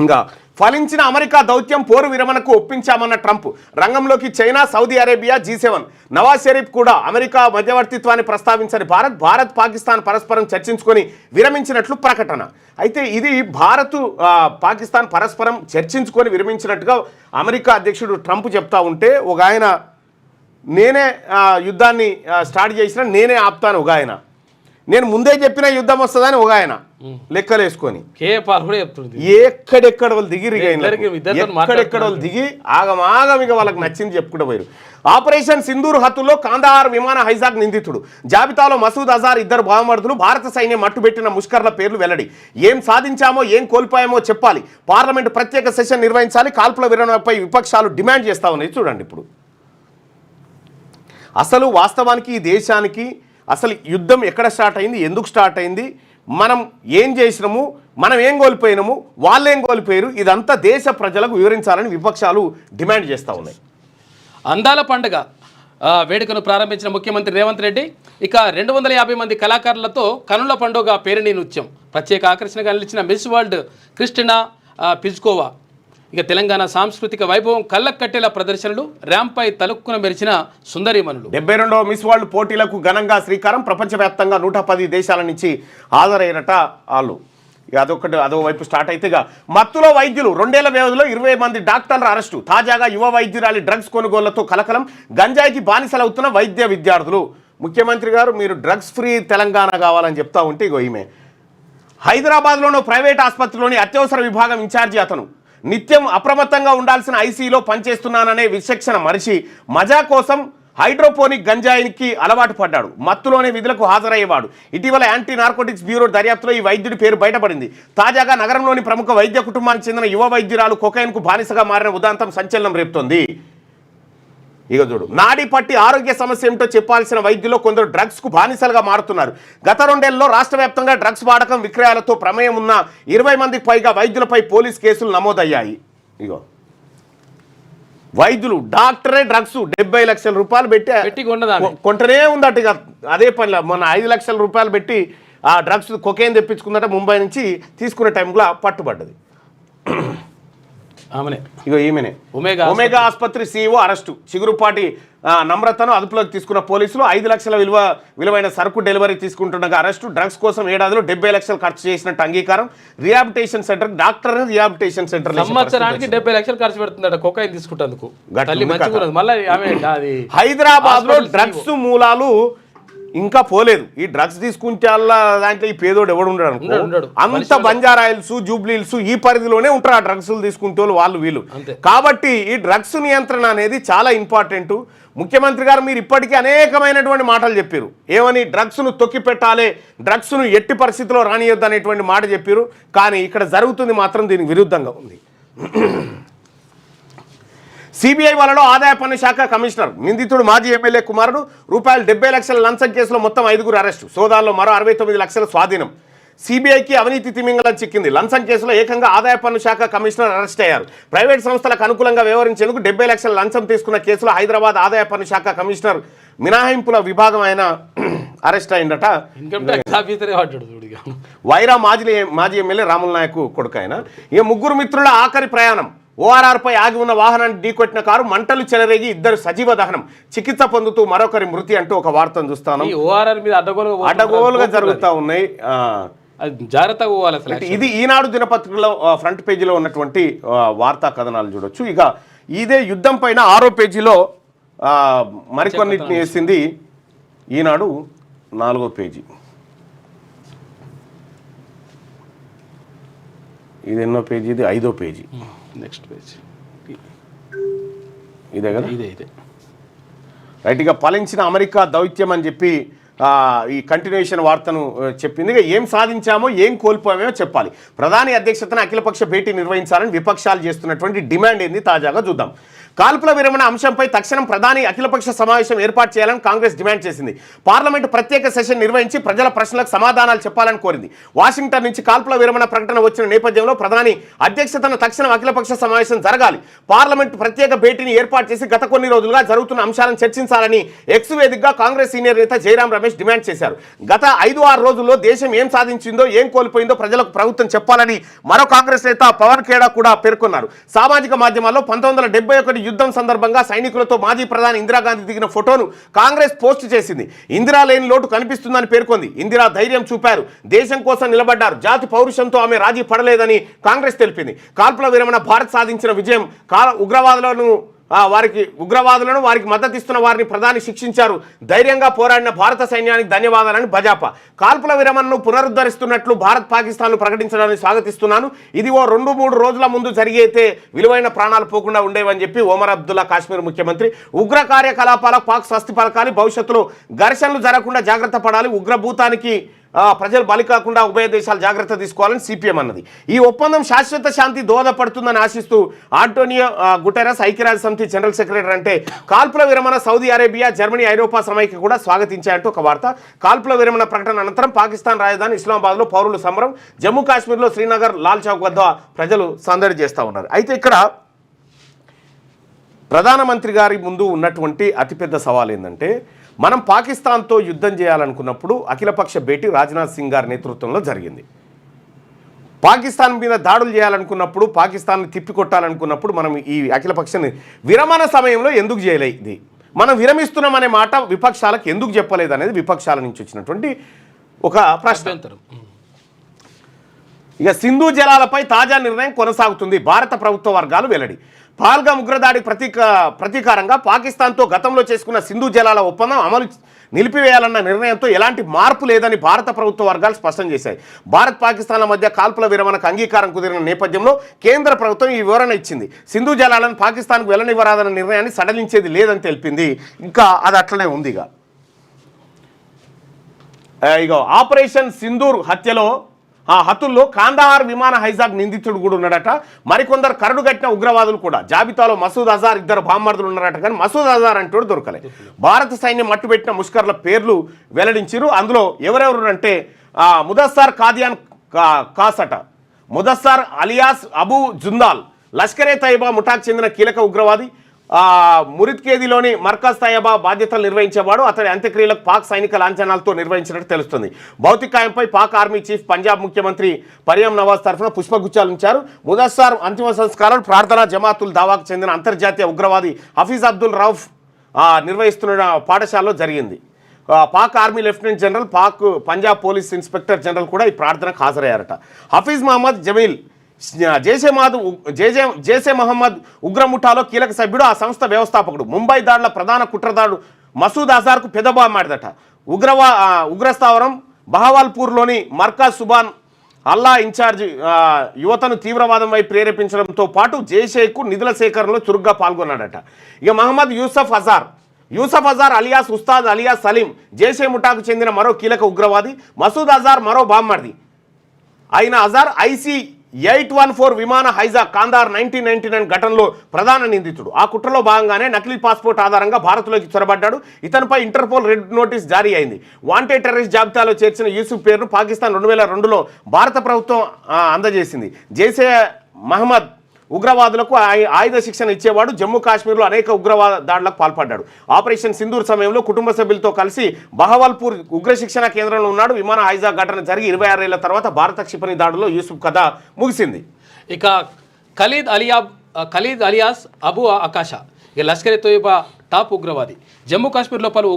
ఇంకా ఫలించిన అమెరికా దౌత్యం, పోరు విరమణకు ఒప్పించామన్న ట్రంప్, రంగంలోకి China, Saudi Arabia, G7, Nawaz Sharif కూడా అమెరికా మధ్యవర్తిత్వాన్ని ప్రస్తావించని భారత్ పాకిస్తాన్ పరస్పరం చర్చించుకొని విరమించినట్లు ప్రకటన. అయితే ఇది పాకిస్తాన్ పరస్పరం చర్చించుకొని విరమించినట్టుగా అమెరికా అధ్యక్షుడు ట్రంప్ చెప్తా ఉంటే, ఒక ఆయన నేనే యుద్ధాన్ని స్టార్ట్ చేసిన, నేనే ఆపుతాను, ఒక ఆయన నేను ముందే చెప్పిన యుద్ధం వస్తుందని, ఒక ఆయన లెక్కలు వేసుకొని ఎక్కడెక్కడ వాళ్ళు దిగి ఎక్కడెక్కడ వాళ్ళు దిగి ఆగమాగం ఇక వాళ్ళకి నచ్చింది చెప్పుకుంటూ పోయారు. ఆపరేషన్ సింధూర్ హత్తులో కాందహార్ విమాన హైజాక్ నిందితుడు, జాబితాలో మసూద్ అజార్, 2 బావమరుదులు, భారత సైన్యం మట్టుబెట్టిన ముష్కర్ల పేర్లు వెల్లడి. ఏం సాధించామో ఏం కోల్పోయామో చెప్పాలి, పార్లమెంటు ప్రత్యేక సెషన్ నిర్వహించాలి, కాల్పుల విరమణపై విపక్షాలు డిమాండ్ చేస్తా ఉన్నాయి. చూడండి ఇప్పుడు అసలు వాస్తవానికి ఈ దేశానికి అసలు యుద్ధం ఎక్కడ స్టార్ట్ అయింది, ఎందుకు స్టార్ట్ అయింది, మనం ఏం చేసినాము, మనం ఏం కోల్పోయినాము, వాళ్ళు ఏం కోల్పోయారు, ఇదంతా దేశ ప్రజలకు వివరించాలని విపక్షాలు డిమాండ్ చేస్తూ ఉన్నాయి. అందాల పండుగ వేడుకను ప్రారంభించిన ముఖ్యమంత్రి రేవంత్ రెడ్డి ఇక 250 మంది కళాకారులతో కనుల పండుగ పేరిణి నృత్యం ప్రత్యేక ఆకర్షణగా నిలిచిన మిస్ వరల్డ్ క్రిస్టినా పిజ్కోవా. ఇక తెలంగాణ సాంస్కృతిక వైభవం కళ్ళకు కట్టేలా ప్రదర్శనలు, ర్యాంపై తలుక్కున మెరిచిన సుందరీమణులు. 72వ మిస్ వరల్డ్ పోటీలకు ఘనంగా శ్రీకారం, ప్రపంచవ్యాప్తంగా 110 దేశాల నుంచి హాజరైనట వాళ్ళు. ఇక అదో వైపు స్టార్ట్ అయితే మత్తులో వైద్యులు, 2 ఏళ్ల వ్యవధిలో 20 మంది డాక్టర్ల అరెస్టు. తాజాగా యువ వైద్యురాలి డ్రగ్స్ కొనుగోళ్లతో కలకలం, గంజాయికి బానిసలవుతున్న వైద్య విద్యార్థులు. ముఖ్యమంత్రి గారు మీరు డ్రగ్స్ ఫ్రీ తెలంగాణ కావాలని చెప్తా ఉంటే ఇగో ఈమె. హైదరాబాద్లోని ప్రైవేట్ ఆసుపత్రిలోని అత్యవసర విభాగం ఇన్ఛార్జి అతను నిత్యం అప్రమత్తంగా ఉండాల్సిన ఐసీలో పనిచేస్తున్నాననే విచక్షణ మరిచి మజా కోసం హైడ్రోపోనిక్ గంజాయికి అలవాటు పడ్డాడు. మత్తులోనే విధులకు హాజరయ్యేవాడు. ఇటీవల యాంటీ నార్కోటిక్స్ బ్యూరో దర్యాప్తులో ఈ వైద్యుడి పేరు బయటపడింది. తాజాగా నగరంలోని ప్రముఖ వైద్య కుటుంబానికి చెందిన యువ వైద్యురాలు కొకైన్కు బానిసగా మారిన ఉదాంతం సంచలనం రేపుతోంది. ఇక చూడు, నాడి పట్టి ఆరోగ్య సమస్య ఏమిటో చెప్పాల్సిన వైద్యుల్లో కొందరు డ్రగ్స్కు బానిసలుగా మారుతున్నారు. గత 2 ఏళ్లలో రాష్ట్ర వ్యాప్తంగా డ్రగ్స్ వాడకం, విక్రయాలతో ప్రమేయం ఉన్న 20 మందికి పైగా వైద్యులపై పోలీస్ కేసులు నమోదయ్యాయి. ఇగో వైద్యులు, డాక్టరే డ్రగ్స్ 70 లక్షల రూపాయలు పెట్టి కొంటనే ఉందట. ఇక అదే పనిలో మొన్న 5 లక్షల రూపాయలు పెట్టి ఆ డ్రగ్స్ కొకైన్ తెప్పించుకుందట. ముంబై నుంచి తీసుకునే టైంలో పట్టుబడ్డది. ఇగో ఈమెనే. ఒమేగా ఆసుపత్రి సీఈఓ అరెస్టు. చిగురుపాటి నమ్రతను అదుపులోకి తీసుకున్న పోలీసులు 5 లక్షల విలువైన సరుకు డెలివరీ తీసుకుంటుండగా అరెస్టు. డ్రగ్స్ కోసం ఏడాదిలో 70 లక్షలు ఖర్చు చేసినట్టు అంగీకారం. Rehabilitation centre doctor rehabilitation centre సంవత్సరానికి 70 లక్షలు ఖర్చు పెడుతుందట కొకైన్ తీసుకుంటేందుకు. హైదరాబాద్ లో డ్రగ్స్ మూలాలు ఇంకా పోలేదు. ఈ డ్రగ్స్ తీసుకుంటే దాంట్లో ఈ పేదోడు ఎవడు ఉండడు. అంత బంజారాయిల్స్, జూబ్లీల్స్ ఈ పరిధిలోనే ఉంటారు ఆ డ్రగ్స్ తీసుకుంటే వాళ్ళు వీళ్ళు. కాబట్టి ఈ డ్రగ్స్ నియంత్రణ అనేది చాలా ఇంపార్టెంట్. ముఖ్యమంత్రి గారు మీరు ఇప్పటికీ అనేకమైనటువంటి మాటలు చెప్పారు. ఏమని? డ్రగ్స్ను తొక్కి పెట్టాలి, డ్రగ్స్ను ఎట్టి పరిస్థితిలో రానియొద్దు అనేటువంటి మాట చెప్పారు. కానీ ఇక్కడ జరుగుతుంది మాత్రం దీనికి విరుద్ధంగా ఉంది. సిబిఐ వలలో ఆదాయ పన్ను శాఖ కమిషనర్ నిందితుడు మాజీ ఎమ్మెల్యే కుమారుడు రూపాయలు 70 లక్షల లంచం కేసులో మొత్తం 5గురు అరెస్టు. సోదాల్లో మరో 69 లక్షల స్వాధీనం. సిబిఐకి అవినీతి తిమింగలం చిక్కింది. లంచం కేసులో ఏకంగా ఆదాయ పన్ను శాఖ కమిషనర్ అరెస్ట్ అయ్యారు. ప్రైవేట్ సంస్థలకు అనుకూలంగా వ్యవహరించేందుకు 70 లక్షల లంచం తీసుకున్న కేసులో హైదరాబాద్ ఆదాయ పన్ను శాఖ కమిషనర్ మినహాయింపుల విభాగం ఆయన అరెస్ట్ అయిందట. వైరా మాజీ ఎమ్మెల్యే రాముల నాయక్ కొడుకు ఆయన. ఈ 3 మిత్రుల ఆఖరి ప్రయాణం. ఓఆర్ఆర్పై ఆగి ఉన్న వాహనాన్ని ఢీకొట్టిన కారు మంటలు చెలరేగి 2 సజీవ దహనం. చికిత్స పొందుతూ మరొకరి మృతి అంటూ ఒక వార్తను చూస్తాను. అడ్డగోలుగా జరుగుతూ ఉన్నాయి. అది జాగ్రత్తగా పోవాలి అసలు. అంటే ఇది ఈనాడు దినపత్రికలో ఫ్రంట్ పేజీలో ఉన్నటువంటి వార్తా కథనాలు చూడొచ్చు. ఇక ఇదే యుద్ధం పైన 6వ పేజీలో మరికొన్నిటిని వేసింది ఈనాడు 4వ పేజీ. ఇది ఎన్నో పేజీ? ఇది 5వ పేజీ. నెక్స్ట్ పేజ్ ఇదే కదా, ఇదే రైట్. ఇక ఫలించిన అమెరికా దౌత్యం అని చెప్పి ఈ కంటిన్యూషన్ వార్తను చెప్పింది. ఇక ఏం సాధించామో ఏం కోల్పోయామో చెప్పాలి. ప్రధాని అధ్యక్షతన అఖిలపక్ష భేటీ నిర్వహించాలని విపక్షాలు చేస్తున్నటువంటి డిమాండ్ ఏంది తాజాగా చూద్దాం. కాల్పుల విరమణ అంశంపై తక్షణం ప్రధాని అఖిలపక్ష సమావేశం ఏర్పాటు చేయాలని కాంగ్రెస్ డిమాండ్ చేసింది. పార్లమెంటు ప్రత్యేక సెషన్ నిర్వహించి ప్రజల ప్రశ్నలకు సమాధానాలు చెప్పాలని కోరింది. వాషింగ్టన్ నుంచి కాల్పుల విరమణ ప్రకటన వచ్చిన నేపథ్యంలో ప్రధాని అధ్యక్షతన తక్షణం అఖిలపక్ష సమావేశం జరగాలి. పార్లమెంటు ప్రత్యేక భేటీని ఏర్పాటు చేసి గత కొన్ని రోజులుగా జరుగుతున్న అంశాలను చర్చించాలని ఎక్స్ వేదికగా కాంగ్రెస్ సీనియర్ నేత జయరాం రమేష్ డిమాండ్ చేశారు. గత 5-6 రోజుల్లో దేశం ఏం సాధించిందో ఏం కోల్పోయిందో ప్రజలకు ప్రభుత్వం చెప్పాలని మరో కాంగ్రెస్ నేత పవన్ ఖేడా కూడా పేర్కొన్నారు. సామాజిక మాధ్యమాల్లో 1971 యుద్ధం సందర్భంగా సైనికులతో మాజీ ప్రధాని ఇందిరాగాంధీ దిగిన ఫోటోను కాంగ్రెస్ పోస్ట్ చేసింది. ఇందిరా లేని లోటు కనిపిస్తుందని పేర్కొంది. ఇందిరా ధైర్యం చూపారు, దేశం కోసం నిలబడ్డారు, జాతి పౌరుషంతో ఆమె రాజీ పడలేదని కాంగ్రెస్ తెలిపింది. కాల్పుల విరమణ భారత్ సాధించిన విజయం. ఉగ్రవాదులను వారికి మద్దతు ఇస్తున్న వారిని ప్రధాని శిక్షించారు. ధైర్యంగా పోరాడిన భారత సైన్యానికి ధన్యవాదాలని భాజపా. కాల్పుల విరమణను పునరుద్ధరిస్తున్నట్లు భారత్ పాకిస్తాన్లు ప్రకటించడాన్ని స్వాగతిస్తున్నాను. ఇది ఓ 2-3 రోజుల ముందు జరిగితే విలువైన ప్రాణాలు పోకుండా ఉండేవని చెప్పి ఒమర్ అబ్దుల్లా కాశ్మీర్ ముఖ్యమంత్రి. ఉగ్ర కార్యకలాపాలకు పాక్ స్వస్తి పలకాలి, భవిష్యత్తులో ఘర్షణలు జరగకుండా జాగ్రత్త పడాలి, ఉగ్రభూతానికి ప్రజలు బలి కాకుండా ఉభయ దేశాలు జాగ్రత్త తీసుకోవాలని సిపిఎం అన్నది. ఈ ఒప్పందం శాశ్వత శాంతి దోహదపడుతుందని ఆశిస్తూ ఆంటోనియో గుటెరస్ ఐక్యరాజ్య సమితి జనరల్ సెక్రటరీ అంటే కాల్పుల విరమణ సౌదీ అరేబియా, జర్మనీ, ఐరోపా సమైక్య కూడా స్వాగతించాయంటూ ఒక వార్త. కాల్పుల విరమణ ప్రకటన అనంతరం పాకిస్తాన్ రాజధాని ఇస్లామాబాద్లో పౌరులు సంబరం. జమ్మూ కాశ్మీర్లో శ్రీనగర్, లాల్ చౌక్ వద్ద ప్రజలు సందడి చేస్తూ ఉన్నారు. అయితే ఇక్కడ ప్రధానమంత్రి గారి ముందు ఉన్నటువంటి అతిపెద్ద సవాల్ ఏంటంటే, మనం పాకిస్తాన్తో యుద్ధం చేయాలనుకున్నప్పుడు అఖిలపక్ష భేటీ రాజ్నాథ్ సింగ్ గారి నేతృత్వంలో జరిగింది. పాకిస్తాన్ మీద దాడులు చేయాలనుకున్నప్పుడు, పాకిస్తాన్ని తిప్పికొట్టాలనుకున్నప్పుడు మనం ఈ అఖిలపక్షని విరమణ సమయంలో ఎందుకు చేయలేదు, మనం విరమిస్తున్నామనే మాట విపక్షాలకు ఎందుకు చెప్పలేదు అనేది విపక్షాల నుంచి వచ్చినటువంటి ఒక ప్రశ్న. ఇక సింధు జలాలపై తాజా నిర్ణయం కొనసాగుతుంది. భారత ప్రభుత్వ వర్గాలు వెల్లడి. పహల్గామ్ ఉగ్రదాడి ప్రతీకారంగా పాకిస్తాన్తో గతంలో చేసుకున్న సింధు జలాల ఒప్పందం అమలు నిలిపివేయాలన్న నిర్ణయంతో ఎలాంటి మార్పు లేదని భారత ప్రభుత్వ వర్గాలు స్పష్టం చేశాయి. భారత్ పాకిస్తాన్ల మధ్య కాల్పుల విరమణకు అంగీకారం కుదిరిన నేపథ్యంలో కేంద్ర ప్రభుత్వం ఈ వివరణ ఇచ్చింది. సింధు జలాలను పాకిస్తాన్కు వెళ్లనివ్వరాదన్న నిర్ణయాన్ని సడలించేది లేదని తెలిపింది. ఇంకా అది అట్లనే ఉంది. ఇక ఆపరేషన్ సింధూర్ హతుల్లో కాందహార్ విమాన హైజాక్ నిందితుడు కూడా ఉన్నాడట. మరికొందరు కరడు కట్టిన ఉగ్రవాదులు కూడా జాబితాలో మసూద్ అజార్, 2 బామ్మర్దులు ఉన్నారట. కానీ మసూద్ అజార్ అంటూ దొరకలేదు. భారత సైన్యం మట్టుబెట్టిన ముష్కర్ల పేర్లు వెల్లడించారు. అందులో ఎవరెవరు అంటే ముదస్సార్ కాదియాన్ కాసట, ముదస్సార్ అలియాస్ అబూ జుందాల్, లష్కరే తైబా ముఠాకు చెందిన కీలక ఉగ్రవాది. మురిద్కేదిలోని మర్కజ్ తయ్యబా బాధ్యతలు నిర్వహించేవాడు. అతడి అంత్యక్రియలకు పాక్ సైనిక లాంఛనాలతో నిర్వహించినట్టు తెలుస్తుంది. భౌతికాయంపై పాక్ ఆర్మీ చీఫ్ పంజాబ్ ముఖ్యమంత్రి పర్యామ్ నవాజ్ తరఫున పుష్పగుచ్చాలు ఉంచారు. ముదస్సార్ అంతిమ సంస్కారాలు ప్రార్థనా జమాతుల్ దావాకు చెందిన అంతర్జాతీయ ఉగ్రవాది హఫీజ్ అబ్దుల్ రౌఫ్ నిర్వహిస్తున్న పాఠశాలలో జరిగింది. Pak army lieutenant general, Punjab police inspector general కూడా ఈ ప్రార్థనకు హాజరయ్యారట. హఫీజ్ మహమ్మద్ జమీల్ జైషే మహమ్మద్ ఉగ్రముఠాలో కీలక సభ్యుడు, ఆ సంస్థ వ్యవస్థాపకుడు. ముంబై దాడుల ప్రధాన కుట్రదారుడు మసూద్ అజార్కు పెదబామాడిదట. ఉగ్రస్థావరం బహవాల్పూర్లోని మర్కజ్ సుబాన్ అల్లా ఇన్ఛార్జ్ యువతను తీవ్రవాదం వైపు ప్రేరేపించడంతో పాటు జైషేకు నిధుల సేకరణలో చురుగ్గా పాల్గొన్నాడట. ఇక మహమ్మద్ యూసఫ్ అజార్ అలియాస్ ఉస్తాద్ అలియాస్ సలీం జైషే ముఠాకు చెందిన మరో కీలక ఉగ్రవాది. మసూద్ అజార్ మరో బామ్మర్ది అయిన అజార్ IC-814 విమాన హైజాక్ కాందార్ 1999 ఘటనలో ప్రధాన నిందితుడు. ఆ కుట్రలో భాగంగానే నకిలీ పాస్పోర్ట్ ఆధారంగా భారత్లోకి చొరబడ్డాడు. ఇతనిపై ఇంటర్పోల్ రెడ్ నోటీస్ జారీ అయింది. వాంటెడ్ టెర్రరిస్ట్ జాబితాలో చేర్చిన యూసుఫ్ పేరును పాకిస్తాన్ 2002లో భారత ప్రభుత్వం అందజేసింది. జైషే మహమ్మద్ ఉగ్రవాదులకు ఆయుధ శిక్షణ ఇచ్చేవాడు. జమ్మూ కాశ్మీర్లో అనేక ఉగ్రవాద దాడులకు పాల్పడ్డాడు. ఆపరేషన్ సింధూర్ సమయంలో కుటుంబ సభ్యులతో కలిసి బహవల్పూర్ ఉగ్ర శిక్షణ కేంద్రంలో ఉన్నాడు. విమాన హైజాక్ ఘటన జరిగి 26 ఏళ్ల తర్వాత భారత క్షిపణి దాడుల్లో యూసుఫ్ కథ ముగిసింది. ఇక ఖలీద్ అలియాస్ అబు ఆకాష ఇక లష్కర్-e తోయిబా టాప్ ఉగ్రవాది. జమ్మూ కాశ్మీర్లో పలు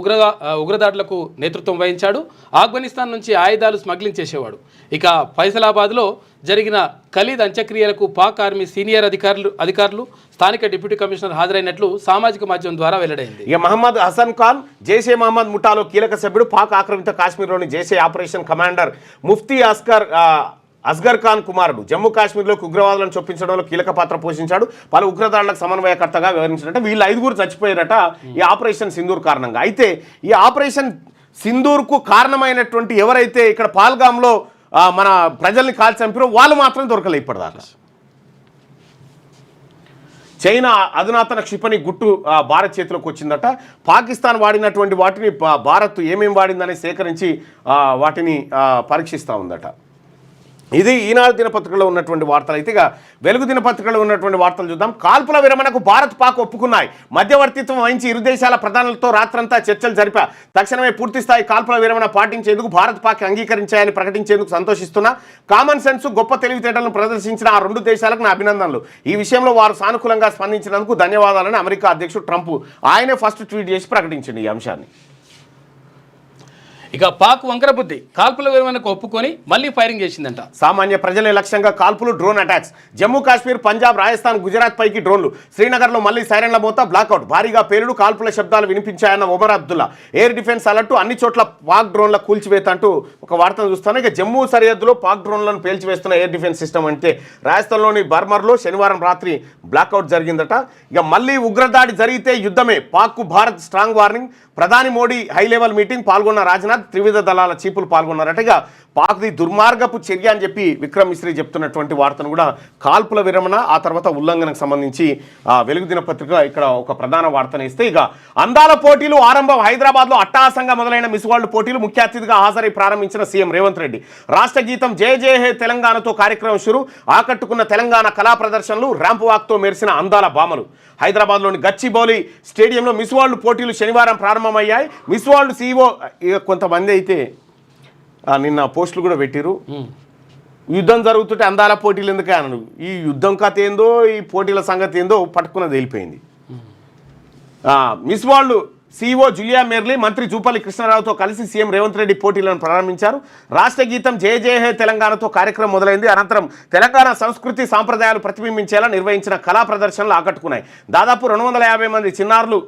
ఉగ్రదాడులకు నేతృత్వం వహించాడు. ఆఫ్ఘనిస్తాన్ నుంచి ఆయుధాలు స్మగ్లింగ్ చేసేవాడు. ఇక ఫైసలాబాద్లో జరిగిన ఖలీద్ అంత్యక్రియలకు పాక్ ఆర్మీ సీనియర్ అధికారులు స్థానిక డిప్యూటీ కమిషనర్ హాజరైనట్లు సామాజిక మాధ్యమం ద్వారా వెల్లడైంది. ఇక మహమ్మద్ హసన్ ఖాన్ జైషే మహమ్మద్ ముఠాలో కీలక సభ్యుడు. పాక్ ఆక్రమిత కాశ్మీర్లోని జైషే ఆపరేషన్ కమాండర్ ముఫ్తీ అస్గర్ ఖాన్ కుమారుడు. జమ్మూ కాశ్మీర్లోకి ఉగ్రవాదులను చొప్పించడంలో కీలక పాత్ర పోషించాడు. పలు ఉగ్రదాడులకు సమన్వయకర్తగా వ్యవహరించినట్టు వీళ్ళు 5 చచ్చిపోయారట ఈ ఆపరేషన్ సింధూర్ కారణంగా. అయితే ఈ ఆపరేషన్ సింధూర్కు కారణమైనటువంటి ఎవరైతే ఇక్కడ పాల్గామ్లో మన ప్రజల్ని కాల్చి చంపారో వాళ్ళు మాత్రం దొరకలే ఇప్పటిదాకా. చైనా అధునాతన క్షిపణి గుట్టు భారత్ చేతిలోకి వచ్చిందట. పాకిస్తాన్ వాడినటువంటి వాటిని భారత్ ఏమేమి వాడిందని సేకరించి వాటిని పరీక్షిస్తూ ఉందట. ఇది ఈనాడు దినపత్రికలో ఉన్నటువంటి వార్తలు. అయితే ఇక వెలుగు దినపత్రికలో ఉన్నటువంటి వార్తలు చూద్దాం. కాల్పుల విరమణకు భారత్ పాక్ ఒప్పుకున్నాయి. మధ్యవర్తిత్వం వహించి ఇరు దేశాల ప్రధానులతో రాత్రంతా చర్చలు జరిపా. తక్షణమే పూర్తిస్థాయి కాల్పుల విరమణ పాటించేందుకు భారత్ పాక్ అంగీకరించాయని ప్రకటించేందుకు సంతోషిస్తున్నా. కామన్ సెన్స్ గొప్ప తెలివితేటలను ప్రదర్శించిన ఆ 2 దేశాలకు నా అభినందనలు. ఈ విషయంలో వారు సానుకూలంగా స్పందించినందుకు ధన్యవాదాలని అమెరికా అధ్యక్షుడు ట్రంప్ ఆయనే ఫస్ట్ ట్వీట్ చేసి ప్రకటించింది ఈ అంశాన్ని. ఇక పాక్ వంకర బుద్ధి కాల్పుల విరమణకు ఒప్పుకొని మళ్ళీ ఫైరింగ్ చేసిందంట. సామాన్య ప్రజలే లక్ష్యంగా కాల్పులు, డ్రోన్ అటాక్స్. జమ్మూ కాశ్మీర్, పంజాబ్, రాజస్థాన్, గుజరాత్ పైకి డ్రోన్లు. శ్రీనగర్లో మళ్ళీ సైరన్ల మోత, బ్లాక్అవుట్. భారీగా పేలుడు, కాల్పుల శబ్దాలు వినిపించాయన్న Omar Abdullah. Air defence alert, అన్ని చోట్ల పాక్ డ్రోన్ల కూల్చివేత అంటూ ఒక వార్తను చూస్తాను. ఇక జమ్మూ సరిహద్దులో పాక్ డ్రోన్లను పేల్చివేస్తున్న ఎయిర్ డిఫెన్స్ సిస్టమ్ అంటే రాజస్థాన్లోని బర్మర్లో శనివారం రాత్రి బ్లాక్అవుట్ జరిగిందట. ఇక మళ్ళీ ఉగ్రదాడి జరిగితే యుద్ధమే, పాక్కు భారత్ స్ట్రాంగ్ వార్నింగ్. ప్రధాని మోడీ హై లెవెల్ మీటింగ్ పాల్గొన్న రాజ్నాథ్, త్రివిధ దళాల చీఫ్లు పాల్గొన్నారట. ఇక పాక్ది దుర్మార్గపు చర్య అని చెప్పి విక్రమ్ మిశ్రీ చెప్తున్నటువంటి వార్తను కూడా కాల్పుల విరమణ ఆ తర్వాత ఉల్లంఘనకు సంబంధించి వెలుగు దినపత్రిక ఇక్కడ ఒక ప్రధాన వార్తను ఇస్తే ఇక అందాల పోటీలు ఆరంభం. హైదరాబాద్లో అట్టహాసంగా మొదలైన మిస్ వరల్డ్ పోటీలు ముఖ్య అతిథిగా హాజరై ప్రారంభించిన సీఎం రేవంత్ రెడ్డి. రాష్ట్ర గీతం జయ జయ హే తెలంగాణతో కార్యక్రమం షురు. ఆకట్టుకున్న తెలంగాణ కళా ప్రదర్శనలు, ర్యాంప్ వాక్తో మెరిసిన అందాల భామలు. హైదరాబాద్లోని గచ్చిబౌలి స్టేడియంలో మిస్ వరల్డ్ పోటీలు శనివారం ప్రారంభమయ్యాయి. మిస్ వరల్డ్ సీఈఓ కొంతమంది అయితే నిన్న పోస్టులు కూడా పెట్టిరు. యుద్ధం జరుగుతుంటే అందాల పోటీలు ఎందుకు అన్నాడు. ఈ యుద్ధం కథ ఏందో, ఈ పోటీల సంగతి ఏందో పట్టుకున్నది వెళ్ళిపోయింది. Miss world CEO Julia merely, మంత్రి జూపల్లి కృష్ణారావుతో కలిసి సీఎం రేవంత్ రెడ్డి పోటీలను ప్రారంభించారు. రాష్ట్ర గీతం జయ జయ హే తెలంగాణతో కార్యక్రమం మొదలైంది. అనంతరం తెలంగాణ సంస్కృతి సాంప్రదాయాలు ప్రతిబింబించేలా నిర్వహించిన కళా ప్రదర్శనలు ఆకట్టుకున్నాయి. దాదాపు 250 మంది చిన్నారులు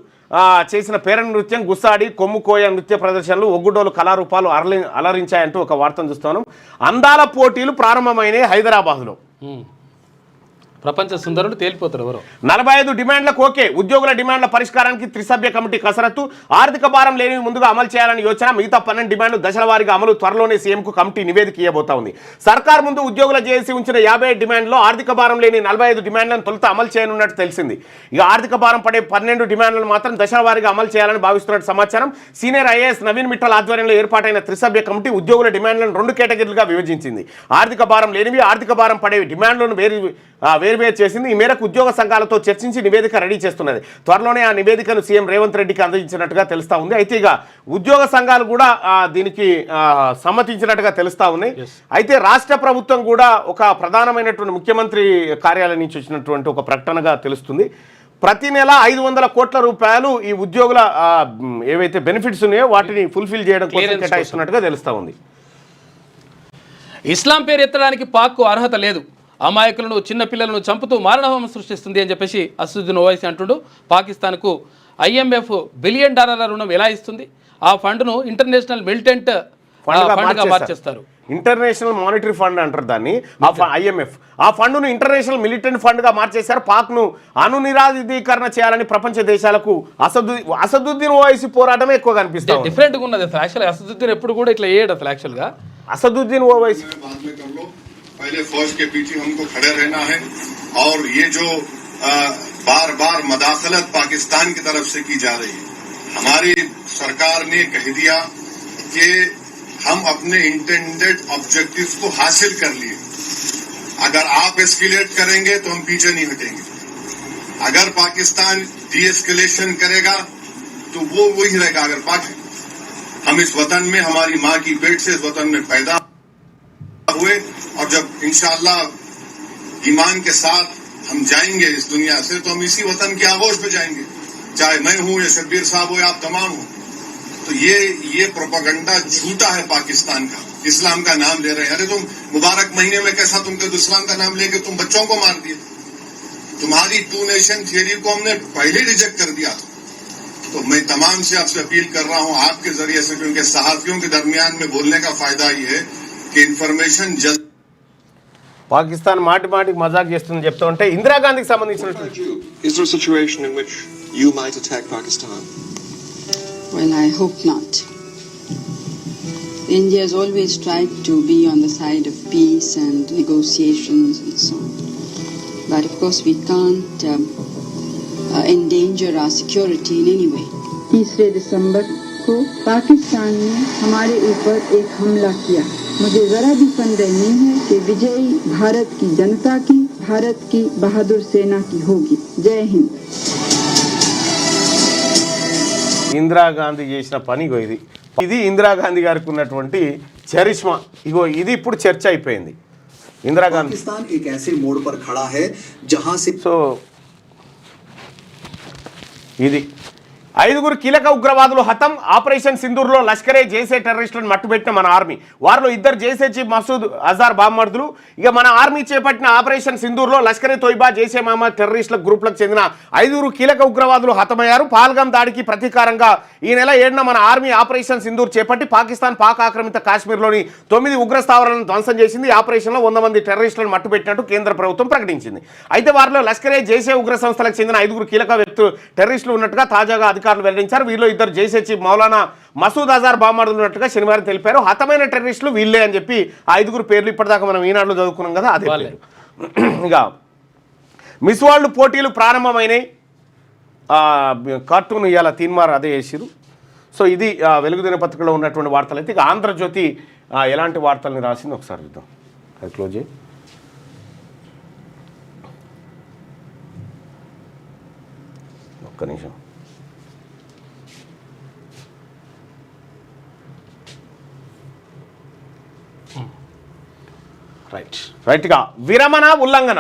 చేసిన పేరణ నృత్యం, గుస్సాడి, కొమ్ముకోయ నృత్య ప్రదర్శనలు, ఒగ్గుడోలు కళారూపాలు అలరించాయంటూ ఒక వార్తను చూస్తాను. అందాల పోటీలు ప్రారంభమైనాయి హైదరాబాద్లో. ప్రపంచ సుందరుడు తేలిపోతారు ఎవరు. 45 డిమాండ్లకు ఓకే. ఉద్యోగుల డిమాండ్ల పరిష్కారానికి త్రిసభ్య కమిటీ కసరత్తు. ఆర్థిక భారం లేనివి ముందుగా అమలు చేయాలని యోచన. మిగతా 12 డిమాండ్లు దశల వారీగా అమలు. త్వరలోనే సీఎంకు కమిటీ నివేదిక ఇవ్వబోతా ఉంది. సర్కార్ ముందు ఉద్యోగుల చేసి ఉంచిన 55 డిమాండ్లో ఆర్థిక భారం లేని 45 డిమాండ్లను తొలుత అమలు చేయనున్నట్టు తెలిసింది. ఇక ఆర్థిక భారం పడే 12 డిమాండ్లను మాత్రం దశల వారీగా అమలు చేయాలని భావిస్తున్నట్టు సమాచారం. సీనియర్ ఐఏఎస్ నవీన్ మిట్టల్ ఆధ్వర్యంలో ఏర్పాటైన త్రిసభ్య కమిటీ ఉద్యోగుల డిమాండ్లను 2 కేటగిరీలుగా విభజించింది. ఆర్థిక భారం లేనివి, ఆర్థిక భారం పడేవి డిమాండ్లను వేరువేరు చేసింది. ఈ మేరకు ఉద్యోగ సంఘాలతో చర్చించి నివేదిక రెడీ చేస్తున్నది. త్వరలోనే ఆ నివేదికను సీఎం రేవంత్ రెడ్డికి అందించినట్టుగా తెలుస్తా ఉంది. అయితే ఇక ఉద్యోగ సంఘాలు కూడా దీనికి సమ్మతించినట్టుగా తెలుస్తా ఉన్నాయి. అయితే రాష్ట్ర ప్రభుత్వం కూడా ఒక ప్రధానమైనటువంటి ముఖ్యమంత్రి కార్యాలయం నుంచి వచ్చినటువంటి ఒక ప్రకటనగా తెలుస్తుంది. ప్రతి నెల 500 కోట్ల రూపాయలు ఈ ఉద్యోగుల ఏవైతే బెనిఫిట్స్ ఉన్నాయో వాటిని ఫుల్ఫిల్ చేయడం కోసం కేటాయిస్తున్నట్టుగా తెలుస్తా ఉంది. ఇస్లాం పేరు ఎత్తడానికి పాక్కు అర్హత లేదు. అమాయకులను, చిన్నపిల్లలను చంపుతూ మారణహోమం సృష్టిస్తుంది అని చెప్పేసి అసదుద్దీన్ ఓవైసీ అంటుడు. పాకిస్తాన్కు IMF $1 బిలియన్ రుణం ఎలా ఇస్తుంది? ఆ ఫండ్ను ఇంటర్నేషనల్ మిలిటెంట్ ఫండ్గా మార్చేస్తారు. ఇంటర్నేషనల్ మానిటరీ ఫండ్ అంటారు దాన్ని, IMF. ఆ ఫండ్ను ఇంటర్నేషనల్ మిలిటెంట్ ఫండ్గా మార్చేశారు. పాక్ను అణునిరాయుధీకరణ చేయాలని ప్రపంచ దేశాలకు అసదుద్దీన్ ఓవైసీ పోరాటమే ఎక్కువ కనిపిస్తుంది. డిఫరెంట్గా ఉన్నది అసలు. యాక్చువల్గా అసదుద్దీన్ ఎప్పుడు కూడా ఇట్లా చేయడు అసలు. యాక్చువల్గా అసదుద్దీన్ ఓవైసీ पहले फौज के पीछे हमको खड़े रहना है और ये जो बार बार मदाखलत पाकिस्तान की तरफ से की जा रही है, हमारी सरकार ने कह दिया कि हम अपने इंटेंडेड ऑब्जेक्टिव्स को हासिल कर लिए. अगर आप एस्केलेट करेंगे तो हम पीछे नहीं हटेंगे. अगर पाकिस्तान डीएस्केलेशन करेगा तो वो वही रहेगा. अगर हम इस वतन में, हमारी माँ की पेट से इस वतन में पैदा हुए और जब इंशाअल्लाह ईमान के साथ हम जाएंगे इस दुनिया से, तो हम इसी वतन के आगोश पे जाएंगे. चाहे मैं हूं या शब्बीर साहब हो या आप तमाम हो, तो ये प्रोपेगेंडा झूठा है पाकिस्तान का। इस्लाम का नाम ले रहे हैं। अरे तुम मुबारक महीने में कैसा तुम कहते इस्लाम का नाम लेके तुम बच्चों को मार दिए। तुम्हारी 2 नेशन थियरी को हमने पहले रिजेक्ट कर दिया था। तो मैं तमाम से आपसे अपील कर रहा हूं आपके जरिए से, क्योंकि सहाफियों के दरमियान में बोलने का फायदा ये है कि इन्फॉर्मेशन जल्द పాకిస్తాన్ మాటి మాటికి మజాక్ చేస్తుందని చెప్తూ ఉంటే ఇందిరాగాంధీకి సంబంధించినటువంటి Is there a situation in which you might attack Pakistan? Well, I hope not. India has always tried to be on the side of peace and negotiations and so on. But of course we can't endanger our security in any way. 3 दिसंबर को पाकिस्तान ने हमारे ऊपर एक हमला किया। मुझे जरा भी संदेह नहीं है कि विजयी भारत की जनता की, भारत की बहादुर सेना की होगी। जय हिंद। ఇందిరాగాంధీ చేసిన పని ఇగో ఇది ఇందిరాగాంధీ గారికి ఉన్నటువంటి చరిష్మా. ఇగో ఇది ఇప్పుడు చర్చ అయిపోయింది. ఇందిరాగాంధీ पाकिस्तान एक ऐसे मोड़ पर खड़ा है जहां से సో ఇది 5 కీలక ఉగ్రవాదులు హతం. ఆపరేషన్ సింధూర్లో లష్కరే జైసే టెర్రరిస్టులను మట్టుబెట్టిన మన ఆర్మీ. వారిలో 2 జైసే చీఫ్ మసూద్ అజార్ బామ్మర్దులు. ఇక మన ఆర్మీ చేపట్టిన ఆపరేషన్ సింధూర్లో లష్కరే తోయిబా, జైసే మహమ్మద్ టెర్రరిస్టుల గ్రూపులకు చెందిన 5 కీలక ఉగ్రవాదులు హతమయ్యారు. పాల్గామ్ దాడికి ప్రతీకారంగా ఈ నెల 7న మన ఆర్మీ ఆపరేషన్ సింధూర్ చేపట్టి పాక్ ఆక్రమిత కాశ్మీర్లోని 9 ఉగ్ర స్థావరాలను ధ్వంసం చేసింది. ఈ ఆపరేషన్లో 100 మంది టెర్రరిస్టులను మట్టుబెట్టినట్టు కేంద్ర ప్రభుత్వం ప్రకటించింది. అయితే వారిలో లష్కరే జైసే ఉగ్ర సంస్థలకు చెందిన 5 కీలక టెర్రరిస్టులు ఉన్నట్టుగా తాజాగా అధికారులు వెల్లడించారు. వీరిలో 2 జైసే చీఫ్ మౌలానా మసూద్ అజార్ బామ్మర్దులు ఉన్నట్టుగా శనివారం తెలిపారు. హతమైన టెర్రరిస్టులు వీళ్ళే అని చెప్పి 5 పేర్లు ఇప్పటిదాకా మనం ఈనాడులో చదువుకున్నాం కదా, అదే పేరు. ఇక మిస్ వరల్డ్ పోటీలు ప్రారంభమైనాయి. కార్టూన్ ఇవాళ తీన్మార్ అదే వేసిరు. సో ఇది వెలుగు దినపత్రికలో ఉన్నటువంటి వార్తలు. అయితే ఇక ఆంధ్రజ్యోతి ఎలాంటి వార్తల్ని రాసింది ఒకసారి చూద్దాం. అది క్లోజ్ చేయి. ఒక్క నిమిషం. రైట్గా విరమణ ఉల్లంఘన.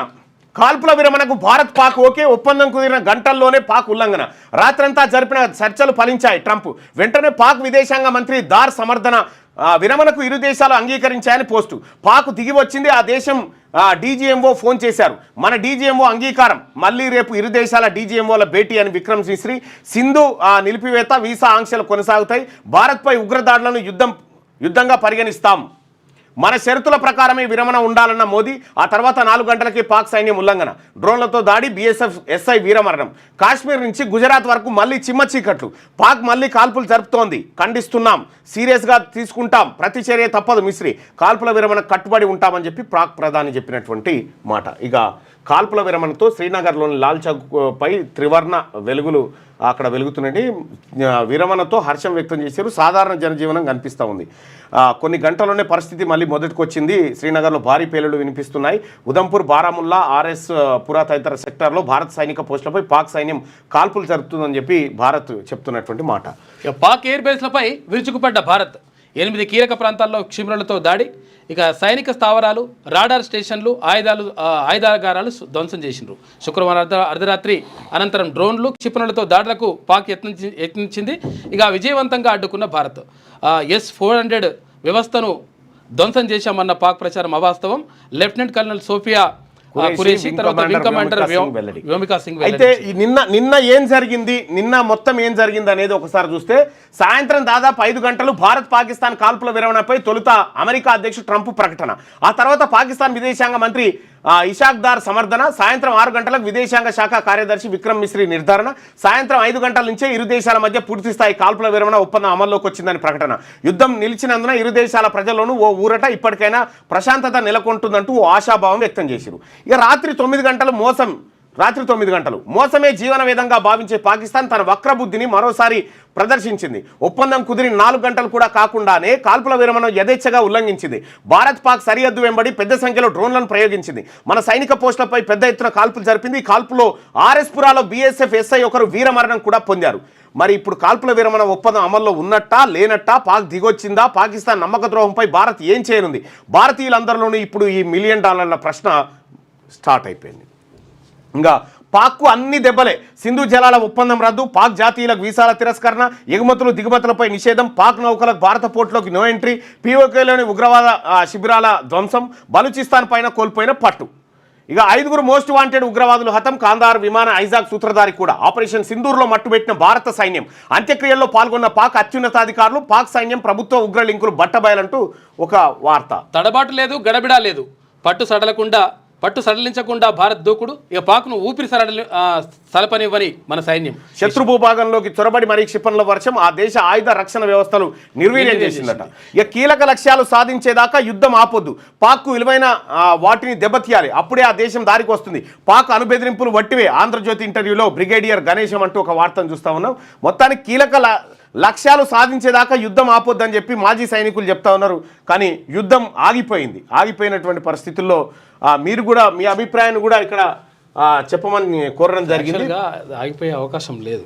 కాల్పుల విరమణకు భారత్ పాక్ ఓకే. ఒప్పందం కుదిరిన గంటల్లోనే పాక్ ఉల్లంఘన. రాత్రంతా జరిపిన చర్చలు ఫలించాయి. ట్రంప్ వెంటనే పాక్ విదేశాంగ మంత్రి దార్ సమర్థన. విరమణకు ఇరు దేశాలు అంగీకరించాయని పోస్టు. పాక్ దిగి వచ్చింది. ఆ దేశం డీజీఎంఓ ఫోన్ చేశారు. మన డీజీఎంఓ అంగీకారం. మళ్ళీ రేపు ఇరు దేశాల డీజీఎంఓల భేటీ అని విక్రమ్ మిశ్రీ. సింధు నిలిపివేత, వీసా ఆంక్షలు కొనసాగుతాయి. భారత్పై ఉగ్రదాడులను యుద్ధంగా పరిగణిస్తాం. మన షరతుల ప్రకారమే విరమణ ఉండాలన్న మోదీ. ఆ తర్వాత 4 గంటలకి పాక్ సైన్యం ఉల్లంఘన. డ్రోన్లతో దాడి, బీఎస్ఎఫ్ ఎస్ఐ వీరమరణం. కాశ్మీర్ నుంచి గుజరాత్ వరకు మళ్ళీ చిమ్మ చీకట్లు. పాక్ మళ్ళీ కాల్పులు జరుపుతోంది. ఖండిస్తున్నాం, సీరియస్గా తీసుకుంటాం, ప్రతి చర్య తప్పదు మిశ్రీ. కాల్పుల విరమణ కట్టుబడి ఉంటామని చెప్పి పాక్ ప్రధాని చెప్పినటువంటి మాట. ఇక కాల్పుల విరమణతో శ్రీనగర్లోని లాల్ చౌక్ పై త్రివర్ణ వెలుగులు అక్కడ వెలుగుతున్నాయి. విరమణతో హర్షం వ్యక్తం చేశారు. సాధారణ జనజీవనం కనిపిస్తూ ఉంది. కొన్ని గంటల్లోనే పరిస్థితి మళ్ళీ మొదటికి వచ్చింది. శ్రీనగర్లో భారీ పేలుళ్లు వినిపిస్తున్నాయి. ఉదంపూర్, బారాముల్లా, ఆర్ఎస్ పురా తదితర సెక్టార్లో భారత సైనిక పోస్టులపై పాక్ సైన్యం కాల్పులు జరుపుతుందని చెప్పి భారత్ చెప్తున్నటువంటి మాట. పాక్ ఎయిర్ బేస్లపై విరుచుకుపడ్డ భారత్. 8 కీలక ప్రాంతాల్లో క్షిపణులతో దాడి. ఇక సైనిక స్థావరాలు, రాడార్ స్టేషన్లు, ఆయుధాగారాలు ధ్వంసం చేసిండ్రు. శుక్రవారం అర్ధరాత్రి అనంతరం డ్రోన్లు, క్షిపణులతో దాడులకు పాక్ యత్నించింది. ఇక విజయవంతంగా అడ్డుకున్న భారత్. S-400 వ్యవస్థను ధ్వంసం చేశామన్న పాక్ ప్రచారం అవాస్తవం. లెఫ్టినెంట్ కల్నల్ సోఫియా ఖురేషి, తర్వాత వింగ్ కమాండర్ వ్యోమికా సింగ్. అయితే నిన్న ఏం జరిగింది, నిన్న మొత్తం ఏం జరిగింది అనేది ఒకసారి చూస్తే, సాయంత్రం దాదాపు 5 గంటలు భారత్ పాకిస్తాన్ కాల్పుల విరమణపై తొలుత అమెరికా అధ్యక్షుడు ట్రంప్ ప్రకటన. ఆ తర్వాత పాకిస్తాన్ విదేశాంగ మంత్రి ఇషాక్ దార్ సమర్థన. సాయంత్రం 6 గంటలకు విదేశాంగ శాఖ కార్యదర్శి విక్రమ్ మిశ్రీ నిర్ధారణ. సాయంత్రం 5 గంటల నుంచే ఇరు దేశాల మధ్య పూర్తి స్థాయి కాల్పుల విరమణ ఒప్పందం అమల్లోకి వచ్చిందని ప్రకటన. యుద్ధం నిలిచినందున ఇరు దేశాల ప్రజల్లోనూ ఓ ఊరట, ఇప్పటికైనా ప్రశాంతత నెలకొంటుందంటూ ఓ ఆశాభావం వ్యక్తం చేశారు. ఇక రాత్రి 9 గంటలు మోసమే జీవన విధంగా భావించే పాకిస్తాన్ తన వక్రబుద్ధిని మరోసారి ప్రదర్శించింది. ఒప్పందం కుదిరి 4 గంటలు కూడా కాకుండానే కాల్పుల విరమణ యథేచ్ఛగా ఉల్లంఘించింది. భారత్ పాక్ సరిహద్దు వెంబడి పెద్ద సంఖ్యలో డ్రోన్లను ప్రయోగించింది. మన సైనిక పోస్టులపై పెద్ద ఎత్తున కాల్పులు జరిపింది. ఈ కాల్పులో ఆర్ఎస్ పురాలో బీఎస్ఎఫ్ ఎస్ఐ ఒకరు వీరమరణం కూడా పొందారు. మరి ఇప్పుడు కాల్పుల విరమణ ఒప్పందం అమల్లో ఉన్నట్టా లేనట్టా, పాక్ దిగొచ్చిందా, పాకిస్తాన్ నమ్మక ద్రోహంపై భారత్ ఏం చేయనుంది? భారతీయులందరిలోనూ ఇప్పుడు ఈ $1 మిలియన్ ప్రశ్న స్టార్ట్ అయిపోయింది. ఇంకా పాక్కు అన్ని దెబ్బలే. సింధు జలాల ఒప్పందం రద్దు, పాక్ జాతీయులకు వీసాల తిరస్కరణ, ఎగుమతులు దిగుమతులపై నిషేధం, పాక్ నౌకలకు భారత పోర్టులోకి నో ఎంట్రీ, పీఓకేలోని ఉగ్రవాద శిబిరాల ధ్వంసం, బలూచిస్తాన్ పైన కోల్పోయిన పట్టు. ఇక 5 మోస్ట్ వాంటెడ్ ఉగ్రవాదులు హతం, కాందార్ విమాన ఐజాక్ సూత్రధారి కూడా. ఆపరేషన్ సింధూర్లో మట్టుబెట్టిన భారత సైన్యం, అంత్యక్రియల్లో పాల్గొన్న పాక్ అత్యున్నతాధికారులు, పాక్ సైన్యం ప్రభుత్వ ఉగ్ర లింకులు బట్టబయలంటూ ఒక వార్త. తడబాటు లేదు, గడబిడా లేదు, పట్టు సడలించకుండా భారత్ దూకుడు. ఇక పాక్ను ఊపిరి సలపనివ్వని మన సైన్యం. శత్రు భూభాగంలోకి చొరబడి మరీ క్షిపణుల వర్షం ఆ దేశ ఆయుధ రక్షణ వ్యవస్థలు నిర్వీర్యం చేసిందట. ఇక కీలక లక్ష్యాలు సాధించేదాకా యుద్ధం ఆపొద్దు, పాక్కు విలువైన వాటిని దెబ్బతీయాలి, అప్పుడే ఆ దేశం దారికి వస్తుంది. పాక్ అణుబెదిరింపులు వట్టివే. ఆంధ్రజ్యోతి ఇంటర్వ్యూలో బ్రిగేడియర్ గణేశం అంటూ ఒక వార్తను చూస్తా ఉన్నాం. మొత్తానికి కీలక లక్ష్యాలు సాధించేదాకా యుద్ధం ఆపొద్దని చెప్పి మాజీ సైనికులు చెప్తా ఉన్నారు. కానీ యుద్ధం ఆగిపోయినటువంటి పరిస్థితుల్లో మీరు కూడా మీ అభిప్రాయాన్ని కూడా ఇక్కడ చెప్పమని కోరడం జరిగింది. ఆగిపోయే అవకాశం లేదు.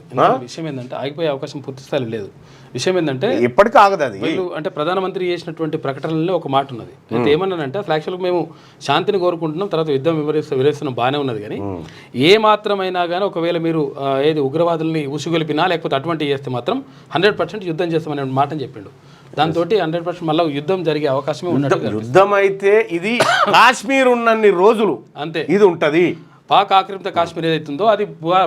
విషయం ఏంటంటే ఆగిపోయే అవకాశం పూర్తి స్థాయిలో లేదు. విషయం ఏంటంటే ఎప్పటికీ ఆగదు అది. అంటే ప్రధానమంత్రి చేసినటువంటి ప్రకటనలో ఒక మాట ఉన్నది. అయితే ఏమన్నానంటే అసలు యాక్చువల్గా మేము శాంతిని కోరుకుంటున్నాం, తర్వాత యుద్ధం వివరిస్తున్నాం, బాగానే ఉన్నది. కానీ ఏ మాత్రమైనా కానీ ఒకవేళ మీరు ఏది ఉగ్రవాదుల్ని ఉసుగొలిపినా లేకపోతే అటువంటి చేస్తే మాత్రం 100% యుద్ధం చేస్తామనే మాటని చెప్పిండు. దాంతో 100% మళ్ళీ యుద్ధం జరిగే అవకాశమే ఉన్నది. యుద్ధం అయితే ఇది కాశ్మీర్ ఉన్నన్ని రోజులు అంతే ఇది ఉంటది. పాక్ ఆక్రమిత కాశ్మీర్ ఏదైతుందో అది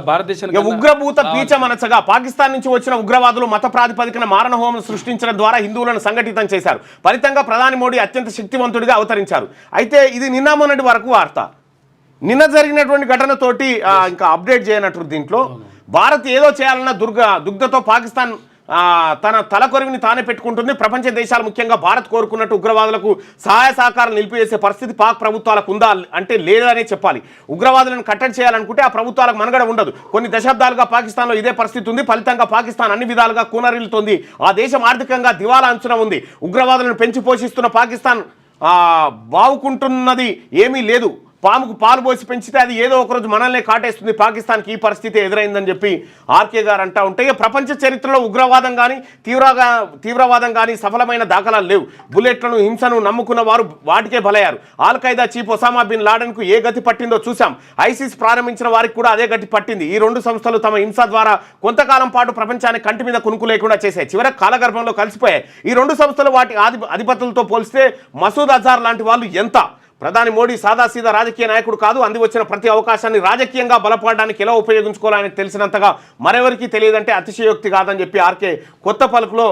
భారతదేశానికి ఉగ్రభూత పీచమనచగా పాకిస్తాన్ నుంచి వచ్చిన ఉగ్రవాదులు మత ప్రాతిపదికన మారణ హోమం సృష్టించడం ద్వారా హిందువులను సంఘటితం చేశారు. ఫలితంగా ప్రధాని మోడీ అత్యంత శక్తివంతుడిగా అవతరించారు. అయితే ఇది నిన్న మొన్నటి వరకు వార్త. నిన్న జరిగినటువంటి ఘటనతోటి ఇంకా అప్డేట్ చేయనట్టు దీంట్లో భారత్ ఏదో చేయాలన్న దుగ్ధతో పాకిస్తాన్ తన తలకొరివిని తానే పెట్టుకుంటుంది. ప్రపంచ దేశాలు ముఖ్యంగా భారత్ కోరుకున్నట్టు ఉగ్రవాదులకు సహాయ సహకారాలు నిలిపివేసే పరిస్థితి పాక్ ప్రభుత్వాలకు ఉందా అంటే లేదనే చెప్పాలి. ఉగ్రవాదులను కట్టడి చేయాలనుకుంటే ఆ ప్రభుత్వాలకు మనుగడ ఉండదు. కొన్ని దశాబ్దాలుగా పాకిస్తాన్లో ఇదే పరిస్థితి ఉంది. ఫలితంగా పాకిస్తాన్ అన్ని విధాలుగా కూనరిల్లుతోంది. ఆ దేశం ఆర్థికంగా దివాలా అంచున ఉంది. ఉగ్రవాదులను పెంచి పోషిస్తున్న పాకిస్తాన్ బావుకుంటున్నది ఏమీ లేదు. పాముకు పాలు పోసి పెంచితే అది ఏదో ఒకరోజు మనల్నే కాటేస్తుంది. పాకిస్తాన్కి ఈ పరిస్థితి ఎదురైందని చెప్పి ఆర్కే గారు అంటూ ఉంటే ప్రపంచ చరిత్రలో ఉగ్రవాదం కానీ తీవ్రవాదం కానీ సఫలమైన దాఖలాలు లేవు. బుల్లెట్లను హింసను నమ్ముకున్న వారు వాటికే బలయ్యారు. ఆల్ ఖైదా చీఫ్ ఒసామా బిన్ లాడెన్కు ఏ గతి పట్టిందో చూసాం. ఐసిస్ ప్రారంభించిన వారికి కూడా అదే గతి పట్టింది. ఈ 2 సంస్థలు తమ హింస ద్వారా కొంతకాలం పాటు ప్రపంచాన్ని కంటి మీద కునుకు లేకుండా చేశాయి. చివరికి కాలగర్భంలో కలిసిపోయాయి. ఈ 2 సంస్థలు వాటి అధిపతులతో పోలిస్తే మసూద్ అజార్ లాంటి వాళ్ళు ఎంత. ప్రధాని మోడీ సాదాసీదా రాజకీయ నాయకుడు కాదు. అంది వచ్చిన ప్రతి అవకాశాన్ని రాజకీయంగా బలపడడానికి ఎలా ఉపయోగించుకోవాలని తెలిసినంతగా మరెవరికి తెలియదంటే అతిశయోక్తి కాదని చెప్పి ఆర్కే కొత్త పలుకులో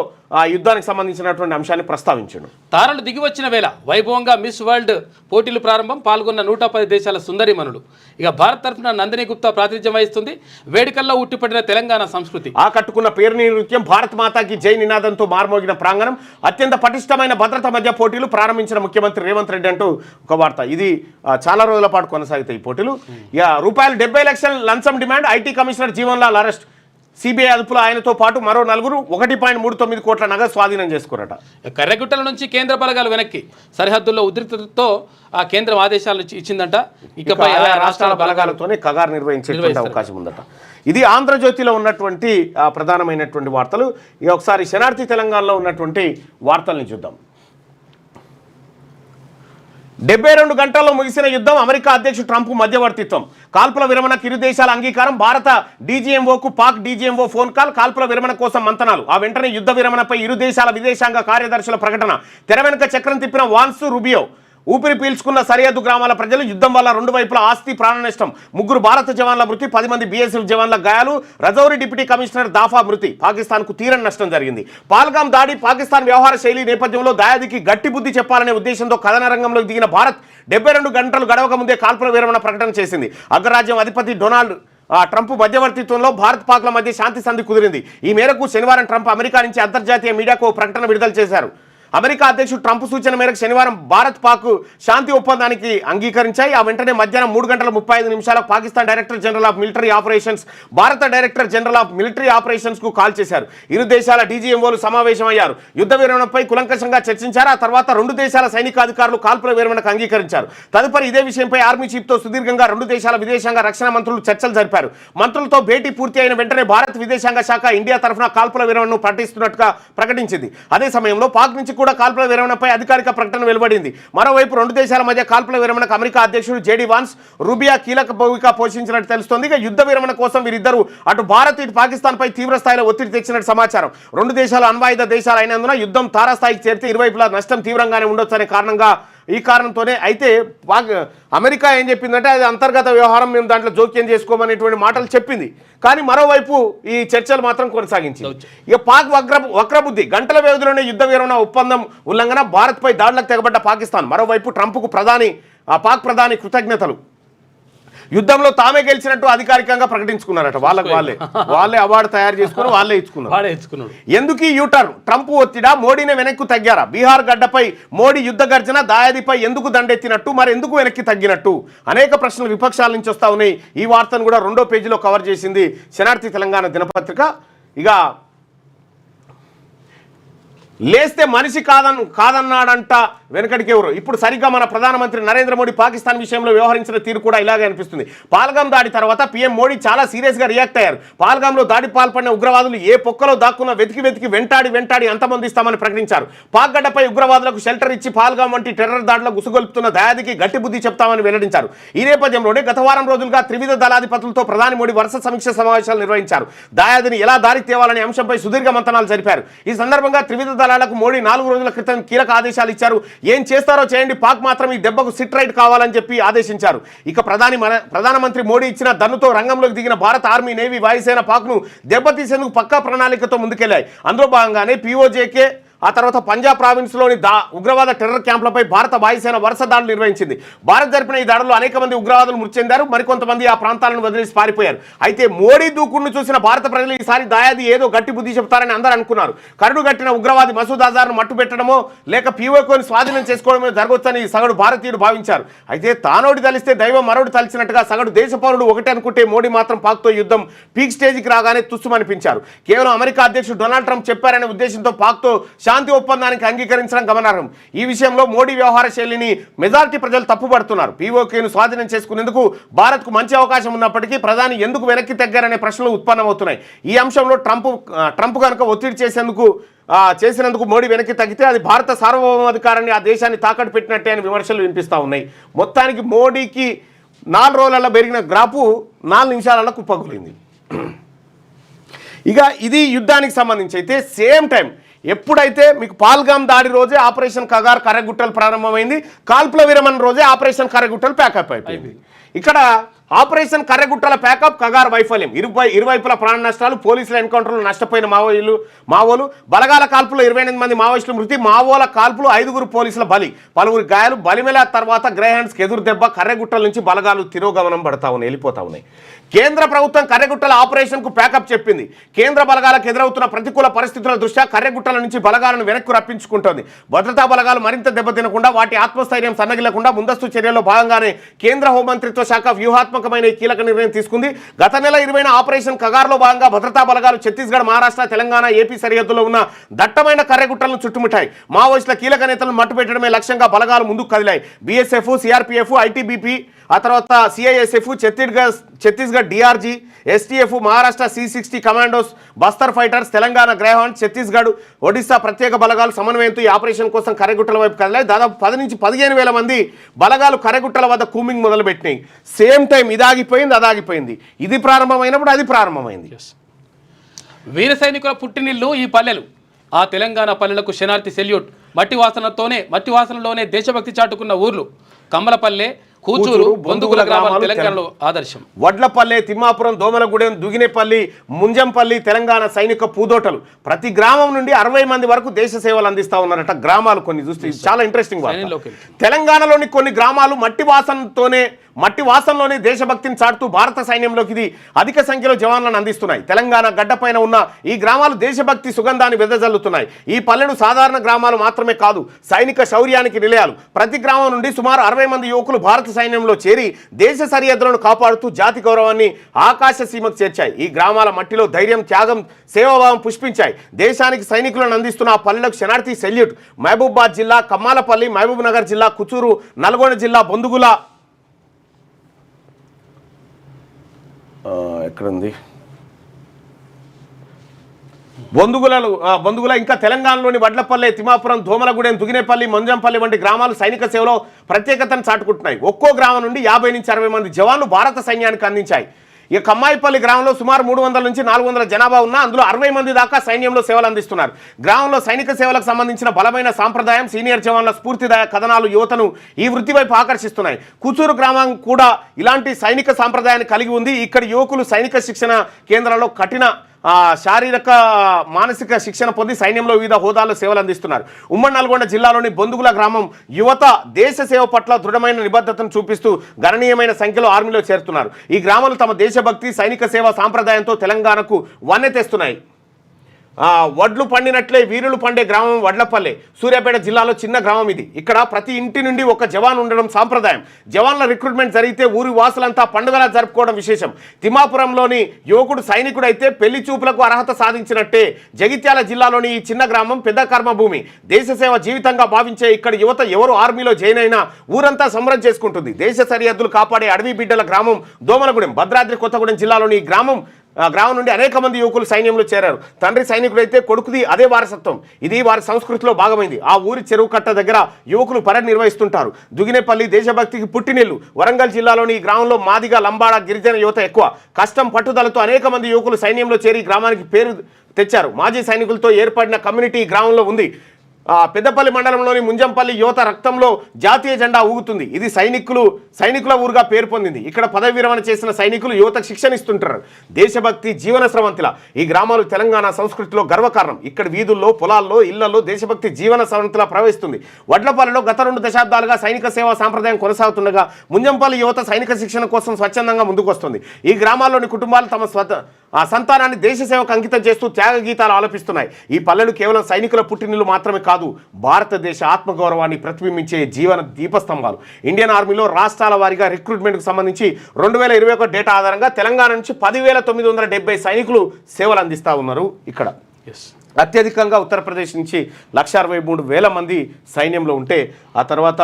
యుద్ధానికి సంబంధించినటువంటి అంశాన్ని ప్రస్తావించాడు. తారలు దిగి వచ్చిన వేళ వైభవంగా మిస్ వరల్డ్ పోటీలు ప్రారంభం. పాల్గొన్న 110 దేశాల సుందరిమణులు. ఇక భారత్ తరఫున నందిని గుప్తా ప్రాతినిధ్యం వహిస్తుంది. వేడుకల్లో ఉట్టిపడిన తెలంగాణ సంస్కృతి. ఆకట్టుకున్న పేరుని నృత్యం, భారత్ మాతాకి జై నినాదంతో మార్మోగిన ప్రాంగణం, అత్యంత పటిష్టమైన భద్రత మధ్య పోటీలు ప్రారంభించిన ముఖ్యమంత్రి రేవంత్ రెడ్డి అంటూ ఒక వార్త. ఇది చాలా రోజుల పాటు కొనసాగుతాయి ఈ పోటీలు. ఇక రూపాయలు 70 లక్షల లంచం demand, IT commissioner Jeevan Lal arrest. CBI అదుపులో ఆయనతో పాటు మరో 4 1.39 కోట్ల నగదు స్వాధీనం చేసుకున్నట. కర్రెగుట్టల నుంచి కేంద్ర బలగాలు వెనక్కి. సరిహద్దుల్లో ఉద్రిక్తతతో ఆ కేంద్రం ఆదేశాలు ఇచ్చిందంట. ఇకపై రాష్ట్రాల బలగాలతోనే కగారు నిర్వహించే అవకాశం ఉందట. ఇది ఆంధ్రజ్యోతిలో ఉన్నటువంటి ప్రధానమైనటువంటి వార్తలు. ఇక ఒకసారి శనార్థి తెలంగాణలో ఉన్నటువంటి వార్తల్ని చూద్దాం. 72 గంటల్లో ముగిసిన యుద్ధం, అమెరికా అధ్యక్షుడు ట్రంప్ మధ్యవర్తిత్వం, కాల్పుల విరమణకు ఇరు దేశాల అంగీకారం, భారత డీజీఎంఓకు పాక్ డీజీఎంఓ ఫోన్ కాల్, కాల్పుల విరమణ కోసం మంతనాలు, ఆ వెంటనే యుద్ధ విరమణపై ఇరు దేశాల విదేశాంగ కార్యదర్శుల ప్రకటన, తెర వెనుక చక్రం తిప్పిన వాన్స్ రూబియో, ఊపిరి పీల్చుకున్న సరిహద్దు గ్రామాల ప్రజలు, యుద్ధం వల్ల 2 వైపుల ఆస్తి ప్రాణ నష్టం, 3 భారత జవాన్ల మృతి, 10 మంది బీఎస్ఎఫ్ జవాన్ల గాయాలు, రజౌరి డిప్యూటీ కమిషనర్ దాఫా మృతి. పాకిస్తాన్కు తీరని నష్టం జరిగింది. పాల్గామ్ దాడి, పాకిస్తాన్ వ్యవహార శైలి నేపథ్యంలో దాయాదికి గట్టి బుద్ధి చెప్పాలనే ఉద్దేశంతో కథన రంగంలోకి దిగిన భారత్ 72 గంటలు గడవక ముందే కాల్పుల విరమణ ప్రకటన చేసింది. అగ్రరాజ్యం అధిపతి డొనాల్డ్ ట్రంప్ మధ్యవర్తిత్వంలో భారత్ పాక్ల మధ్య శాంతి సంధి కుదిరింది. ఈ మేరకు శనివారం ట్రంప్ అమెరికా నుంచి అంతర్జాతీయ మీడియాకు ప్రకటన విడుదల చేశారు. అమెరికా అధ్యక్షుడు ట్రంప్ సూచన మేరకు శనివారం భారత్ పాక్ శాంతి ఒప్పందానికి అంగీకరించాయి. ఆ వెంటనే మధ్యాహ్నం 3:35 Pakistan director general of military operations భారత director general of military operations కు కాల్ చేశారు. ఇరు దేశాల డీజీఎంఓలు సమావేశమయ్యారు. యుద్ధ విరమణపై కులంకషంగా చర్చించారు. ఆ తర్వాత 2 దేశాల సైనికాధికారులు కాల్పుల విరమణకు అంగీకరించారు. తదుపరి ఇదే విషయంపై ఆర్మీ చీఫ్తో సుదీర్ఘంగా 2 దేశాల విదేశాంగ రక్షణ మంత్రులు చర్చలు జరిపారు. మంత్రులతో భేటీ పూర్తి అయిన వెంటనే భారత విదేశాంగ శాఖ ఇండియా తరఫున కాల్పుల విరమణను ప్రకటిస్తున్నట్టుగా ప్రకటించింది. అదే సమయంలో పాక్ నుంచి కూడా కాల్పుల విరమణపై అధికారిక ప్రకటన వెలువడింది. మరోవైపు రెండు దేశాల మధ్య కాల్పుల విరమణకు అమెరికా అధ్యక్షుడు జేడీ వాన్స్, రూబియా కీలక భూమిక పోషించినట్టు తెలుస్తోంది. ఇక యుద్ధ విరమణ కోసం వీరిద్దరూ అటు భారత్ ఇటు పాకిస్తాన్పై తీవ్ర స్థాయిలో ఒత్తిడి తెచ్చినట్టు సమాచారం. రెండు దేశాలు అణ్వాయుధ దేశాలు అయినందున యుద్ధం తారాస్థాయికి చేరితే ఇరువైపులా నష్టం తీవ్రంగానే ఉండొచ్చు అనే ఈ కారణంతోనే అయితే అమెరికా ఏం చెప్పిందంటే అది అంతర్గత వ్యవహారం, మేము దాంట్లో జోక్యం చేసుకోమనేటువంటి మాటలు చెప్పింది. కానీ మరోవైపు ఈ చర్చలు మాత్రం కొనసాగించింది. ఇక పాక్ వక్రబుద్ధి, గంటల వ్యవధిలోనే యుద్ధ విరమణ ఒప్పందం ఉల్లంఘన, భారత్పై దాడులకు తెగబడ్డ పాకిస్తాన్. మరోవైపు ట్రంప్కు పాక్ ప్రధాని కృతజ్ఞతలు. యుద్ధంలో తామే గెలిచినట్టు అధికారికంగా ప్రకటించుకున్నారట. వాళ్ళే అవార్డు తయారు చేసుకుని వాళ్ళే ఇచ్చుకున్నారు. ఎందుకు ఈ యూటర్న్? ట్రంప్ ఒత్తిడా, మోడీనే వెనక్కు తగ్గారా? బీహార్ గడ్డపై మోడీ యుద్ధ గర్జన, దాయాదిపై ఎందుకు దండెత్తినట్టు, మరి ఎందుకు వెనక్కి తగ్గినట్టు అనేక ప్రశ్నలు విపక్షాల నుంచి వస్తా ఉన్నాయి. ఈ వార్తను కూడా 2వ పేజీలో కవర్ చేసింది శనార్థి తెలంగాణ దినపత్రిక. ఇక లేస్తే మనిషి కాదన్నాడంట వెనకడికి ఎవరు. ఇప్పుడు సరిగ్గా మన ప్రధానమంత్రి నరేంద్ర మోడీ పాకిస్తాన్ విషయంలో వ్యవహరించిన తీరు కూడా ఇలాగే అనిపిస్తుంది. పహల్గామ్ దాడి తర్వాత పీఎం మోడీ చాలా సీరియస్గా రియాక్ట్ అయ్యారు. పహల్గామ్లో దాడి పాల్పడిన ఉగ్రవాదులు ఏ పొక్కలో దాక్కున్నా వెతికి వెంటాడి అంతమందిస్తామని ప్రకటించారు. పాక్ గడ్డపై ఉగ్రవాదులకు షెల్టర్ ఇచ్చి పహల్గామ్ వంటి టెర్రర్ దాడులకు గుసుగొల్పుతున్న దయాదికి గట్టి బుద్ధి చెప్తామని వెల్లడించారు. ఈ నేపథ్యంలోనే గత వారం రోజులుగా త్రివిధ దళాధిపతులతో ప్రధాని మోడీ వరుస సమీక్ష సమావేశాలు నిర్వహించారు. దాయాదిని ఎలా దారి తేవాలనే అంశంపై సుదీర్ఘ మంతనాలు జరిపారు. ఈ సందర్భంగా త్రివిధ దళాలకు మోడీ 4 రోజుల క్రితం కీలక ఆదేశాలు ఇచ్చారు. ఏం చేస్తారో చేయండి, పాక్ మాత్రం ఈ దెబ్బకు సిట్ రైట్ కావాలని చెప్పి ఆదేశించారు. ఇక ప్రధానమంత్రి మోడీ ఇచ్చిన దన్నుతో రంగంలోకి దిగిన భారత ఆర్మీ, నేవీ, వాయుసేన పాక్ను దెబ్బతీసేందుకు పక్కా ప్రణాళికతో ముందుకెళ్లాయి. అందులో భాగంగానే పీఓజేకే ఆ తర్వాత పంజాబ్ ప్రావిన్స్లోని ఉగ్రవాద టెర్రర్ క్యాంపులపై భారత వాయుసేన వరుస దాడులు నిర్వహించింది. భారత్ జరిపిన ఈ దాడుల్లో అనేక మంది ఉగ్రవాదులు మృతి చెందారు. మరికొంతమంది ఆ ప్రాంతాలను వదిలేసి పారిపోయారు. అయితే మోడీ దూకుడును చూసిన భారత ప్రజలు ఈసారి దాయాది ఏదో గట్టి బుద్ధి చెప్తారని అందరూ అనుకున్నారు. కరుడు గట్టిన ఉగ్రవాది మసూద్ అజార్ను మట్టు పెట్టడమో లేక పీఓకేని స్వాధీనం చేసుకోవడమో జరగవచ్చని సగటు భారతీయుడు భావించారు. అయితే తానోడి తలిస్తే దైవం మరోడి తలిచినట్టుగా సగటు దేశ పౌరుడు ఒకటే అనుకుంటే మోడీ మాత్రం పాక్తో యుద్ధం పీక్ స్టేజ్కి రాగానే తుస్సుమనిపించారు. కేవలం అమెరికా అధ్యక్షుడు డొనాల్డ్ ట్రంప్ చెప్పారనే ఉద్దేశంతో పాక్తో శాంతి ఒప్పందానికి అంగీకరించడం గమనార్హం. ఈ విషయంలో మోడీ వ్యవహార శైలిని మెజారిటీ ప్రజలు తప్పుపడుతున్నారు. పీఓకేను స్వాధీనం చేసుకునేందుకు భారత్కు మంచి అవకాశం ఉన్నప్పటికీ ప్రధాని ఎందుకు వెనక్కి తగ్గారనే ప్రశ్నలు ఉత్పన్నమవుతున్నాయి. ఈ అంశంలో ట్రంప్ కనుక ఒత్తిడి చేసినందుకు మోడీ వెనక్కి తగ్గితే అది భారత సార్వభౌమాధికారాన్ని, ఆ దేశాన్ని తాకట్టు పెట్టినట్టే అని విమర్శలు వినిపిస్తూ ఉన్నాయి. మొత్తానికి మోడీకి 4 రోజులలో పెరిగిన గ్రాఫు 4 నిమిషాలలో కుప్పకూలింది. ఇక ఇది యుద్ధానికి సంబంధించి అయితే సేమ్ టైం ఎప్పుడైతే మీకు పహల్గామ్ దాడి రోజే ఆపరేషన్ కర్రగుట్టలు ప్రారంభమైంది, కాల్పుల విరమణ రోజే ఆపరేషన్ కర్రగుట్టలు ప్యాకప్ అయిపోయింది. ఇక్కడ ఆపరేషన్ కర్రగుట్టల ప్యాకప్, కగార్ వైఫల్యం, ఇరువైపుల ప్రాణ నష్టాలు, పోలీసుల ఎన్కౌంటర్లు నష్టపోయిన మావోలు, బలగాల కాల్పులో 28 మంది మావోయిస్టులు మృతి, మావోల కాల్పులు 5 పోలీసుల బలి, పలువురు గాయాలు. బలిమెల తర్వాత గ్రేహండ్స్కి ఎదురు దెబ్బ, కర్రగుట్టల నుంచి బలగాలు తిరోగమనం పడతా ఉన్నాయి, వెళ్ళిపోతా ఉన్నాయి. కేంద్ర ప్రభుత్వం కర్రగుట్టల ఆపరేషన్కు ప్యాకప్ చెప్పింది. కేంద్ర బలగాలకు ఎదురవుతున్న ప్రతికూల పరిస్థితుల దృష్ట్యా కర్రగుట్టల నుంచి బలగాలను వెనక్కు రప్పించుకుంటోంది. భద్రతా బలగాలు మరింత దెబ్బతినకుండా, వాటి ఆత్మస్థైర్యం సన్నగిల్లకుండా ముందస్తు చర్యల్లో భాగంగానే కేంద్ర హోంమంత్రిత్వ శాఖ వ్యూహాత్మకమైన కీలక నిర్ణయం తీసుకుంది. గత నెల 20న ఆపరేషన్ కగార్లో భాగంగా భద్రతా బలగాలు ఛత్తీస్గఢ్, మహారాష్ట్ర, తెలంగాణ, ఏపీ సరిహద్దులో ఉన్న దట్టమైన కర్రగుట్టలను చుట్టుముట్టాయి. మావోయిస్టుల కీలక నేతలను మట్టుపెట్టడమే లక్ష్యంగా బలగాలు ముందుకు కదిలాయి. బీఎస్ఎఫ్, సిఆర్పీఎఫ్, ఐటీబీపీ, ఆ తర్వాత CISF, Chhattisgarh DRG, STF, Maharashtra C60 commandos, Bastar fighters, Telangana greyhound, Chhattisgarh, Odisha ప్రత్యేక బలగాలు సమన్వయంతో ఈ ఆపరేషన్ కోసం కర్రగుట్టల వైపు కదిలాయి. దాదాపు 10 నుంచి 15 వేల మంది బలగాలు కర్రగుట్టల వద్ద కూమింగ్ మొదలుపెట్టినాయి. సేమ్ టైం అదాగిపోయింది. ఇది ప్రారంభమైనప్పుడు అది ప్రారంభమైంది. వీర సైనికుల పుట్టినిల్లు ఈ పల్లెలు. ఆ తెలంగాణ పల్లెలకు శనార్థి సెల్యూట్. మట్టి వాసనలోనే దేశభక్తి చాటుకున్న ఊర్లు కమ్మలపల్లె, కూచూరు, బొందుగుల గ్రామాలు తెలంగాణలో ఆదర్శం. వడ్లపల్లె, తిమ్మాపురం, దోమలగూడెం, దుగినేపల్లి, ముంజంపల్లి తెలంగాణ సైనిక పూదోటలు. ప్రతి గ్రామం నుండి 60 మంది వరకు దేశ సేవలు అందిస్తా ఉన్నారట. గ్రామాలు కొన్ని చూస్తే చాలా ఇంట్రెస్టింగ్. తెలంగాణలోని కొన్ని గ్రామాలు మట్టి వాసనలోనే దేశభక్తిని చాటుతూ భారత సైన్యంలోకి ఇది అధిక సంఖ్యలో జవాన్లను అందిస్తున్నాయి. తెలంగాణ గడ్డపైన ఉన్న ఈ గ్రామాలు దేశభక్తి సుగంధాన్ని వెదజల్లుతున్నాయి. ఈ పల్లెలు సాధారణ గ్రామాలు మాత్రమే కాదు, సైనిక శౌర్యానికి నిలయాలు. ప్రతి గ్రామం నుండి సుమారు 60 మంది యువకులు భారత సైన్యంలో చేరి దేశ సరిహద్దులను కాపాడుతూ జాతి గౌరవాన్ని ఆకాశ సీమకు చేర్చాయి. ఈ గ్రామాల మట్టిలో ధైర్యం, త్యాగం, సేవాభావం పుష్పించాయి. దేశానికి సైనికులను అందిస్తున్న ఆ పల్లెలకు శనార్థి సెల్యూట్. మహబూబాబాద్ జిల్లా కమ్మాలపల్లి, మహబూబ్ నగర్ జిల్లా కుచూరు, నల్గొండ జిల్లా బొందుగుల, ఎక్కడుంది బొందుగుల ఇంకా తెలంగాణలోని వడ్లపల్లె, తిమ్మాపురం, దోమలగూడెం, దుగినేపల్లి, మంజంపల్లి వంటి గ్రామాలు సైనిక సేవలో ప్రత్యేకతను చాటుకుంటున్నాయి. ఒక్కో గ్రామం నుండి 50 నుంచి 60 మంది జవాన్లు భారత సైన్యానికి అందించాయి. ఇక కమ్మాయిపల్లి గ్రామంలో సుమారు 300 నుంచి 400 జనాభా ఉన్నా అందులో 60 మంది దాకా సైన్యంలో సేవలు అందిస్తున్నారు. గ్రామంలో సైనిక సేవలకు సంబంధించిన బలమైన సాంప్రదాయం, సీనియర్ జవాన్ల స్ఫూర్తిదాయక కథనాలు యువతను ఈ వృత్తి వైపు ఆకర్షిస్తున్నాయి. కుచూరు గ్రామం కూడా ఇలాంటి సైనిక సాంప్రదాయాన్ని కలిగి ఉంది. ఇక్కడ యువకులు సైనిక శిక్షణ కేంద్రాల్లో కఠిన శారీరక మానసిక శిక్షణ పొంది సైన్యంలో వివిధ హోదాల్లో సేవలు అందిస్తున్నారు. ఉమ్మడి నల్గొండ జిల్లాలోని బొందుగుల గ్రామం యువత దేశ సేవ పట్ల దృఢమైన నిబద్ధతను చూపిస్తూ గణనీయమైన సంఖ్యలో ఆర్మీలో చేరుతున్నారు. ఈ గ్రామాలు తమ దేశభక్తి, సైనిక సేవ సాంప్రదాయంతో తెలంగాణకు వన్నె తెస్తున్నాయి. వడ్లు పండినట్లే వీరులు పండే గ్రామం వడ్లపల్లె, సూర్యాపేట జిల్లాలో చిన్న గ్రామం ఇది. ఇక్కడ ప్రతి ఇంటి నుండి ఒక జవాన్ ఉండడం సాంప్రదాయం. జవాన్ల రిక్రూట్మెంట్ జరిగితే ఊరి వాసులంతా పండుగలా జరుపుకోవడం విశేషం. తిమ్మాపురంలోని యువకుడు సైనికుడు అయితే పెళ్లి చూపులకు అర్హత సాధించినట్టే. జగిత్యాల జిల్లాలోని ఈ చిన్న గ్రామం పెద్ద కర్మభూమి. దేశ సేవ జీవితంగా భావించే ఇక్కడ యువత ఎవరు ఆర్మీలో జాయిన్ అయినా ఊరంతా సంబరం చేసుకుంటుంది. దేశ సరిహద్దులు కాపాడే అడవి బిడ్డల గ్రామం దోమలగూడెం, భద్రాద్రి కొత్తగూడెం జిల్లాలోని ఈ గ్రామం నుండి అనేక మంది యువకులు సైన్యంలో చేరారు. తండ్రి సైనికుడైతే కొడుకుది అదే వారసత్వం. ఇది వారి సంస్కృతిలో భాగమైంది. ఆ ఊరి చెరువు కట్ట దగ్గర యువకులు పరేడ్ నిర్వహిస్తుంటారు. దుగినేపల్లి దేశభక్తికి పుట్టినిల్లు. వరంగల్ జిల్లాలోని ఈ గ్రామంలో మాదిగ, లంబాడ, గిరిజన యువత ఎక్కువ. కష్టం, పట్టుదలతో అనేక మంది యువకులు సైన్యంలో చేరి గ్రామానికి పేరు తెచ్చారు. మాజీ సైనికులతో ఏర్పడిన కమ్యూనిటీ ఈ గ్రామంలో ఉంది. పెద్దపల్లి మండలంలోని ముంజంపల్లి యువత రక్తంలో జాతీయ జెండా ఊగుతుంది. ఇది సైనికుల ఊరుగా పేరు పొందింది. ఇక్కడ పదవి విరమణ చేసిన సైనికులు యువతకు శిక్షణ ఇస్తుంటారు. దేశభక్తి జీవన స్రవంతిలా ఈ గ్రామాలు తెలంగాణ సంస్కృతిలో గర్వకారణం. ఇక్కడ వీధుల్లో, పొలాల్లో, ఇళ్లలో దేశభక్తి జీవన స్రవంతిలా ప్రవహిస్తుంది. వడ్లపల్లిలో గత 2 దశాబ్దాలుగా సైనిక సేవా సాంప్రదాయం కొనసాగుతుండగా ముంజంపల్లి యువత సైనిక శిక్షణ కోసం స్వచ్ఛందంగా ముందుకు వస్తుంది. ఈ గ్రామాల్లోని కుటుంబాలు తమ సంతానాన్ని దేశ సేవకు అంకితం చేస్తూ త్యాగ గీతాలు ఆలపిస్తున్నాయి. ఈ పల్లెలు కేవలం సైనికుల పుట్టినిల్లు మాత్రమే కాదు, భారతదేశ ఆత్మగౌరవాన్ని ప్రతిబింబించే జీవన దీపస్తంభాలు. ఇండియన్ ఆర్మీలో రాష్ట్రాల వారీగా రిక్రూట్మెంట్కు సంబంధించి 2021 డేటా ఆధారంగా తెలంగాణ నుంచి 10,970 సైనికులు సేవలు అందిస్తూ ఉన్నారు. ఇక్కడ అత్యధికంగా ఉత్తరప్రదేశ్ నుంచి 1,63,000 మంది సైన్యంలో ఉంటే ఆ తర్వాత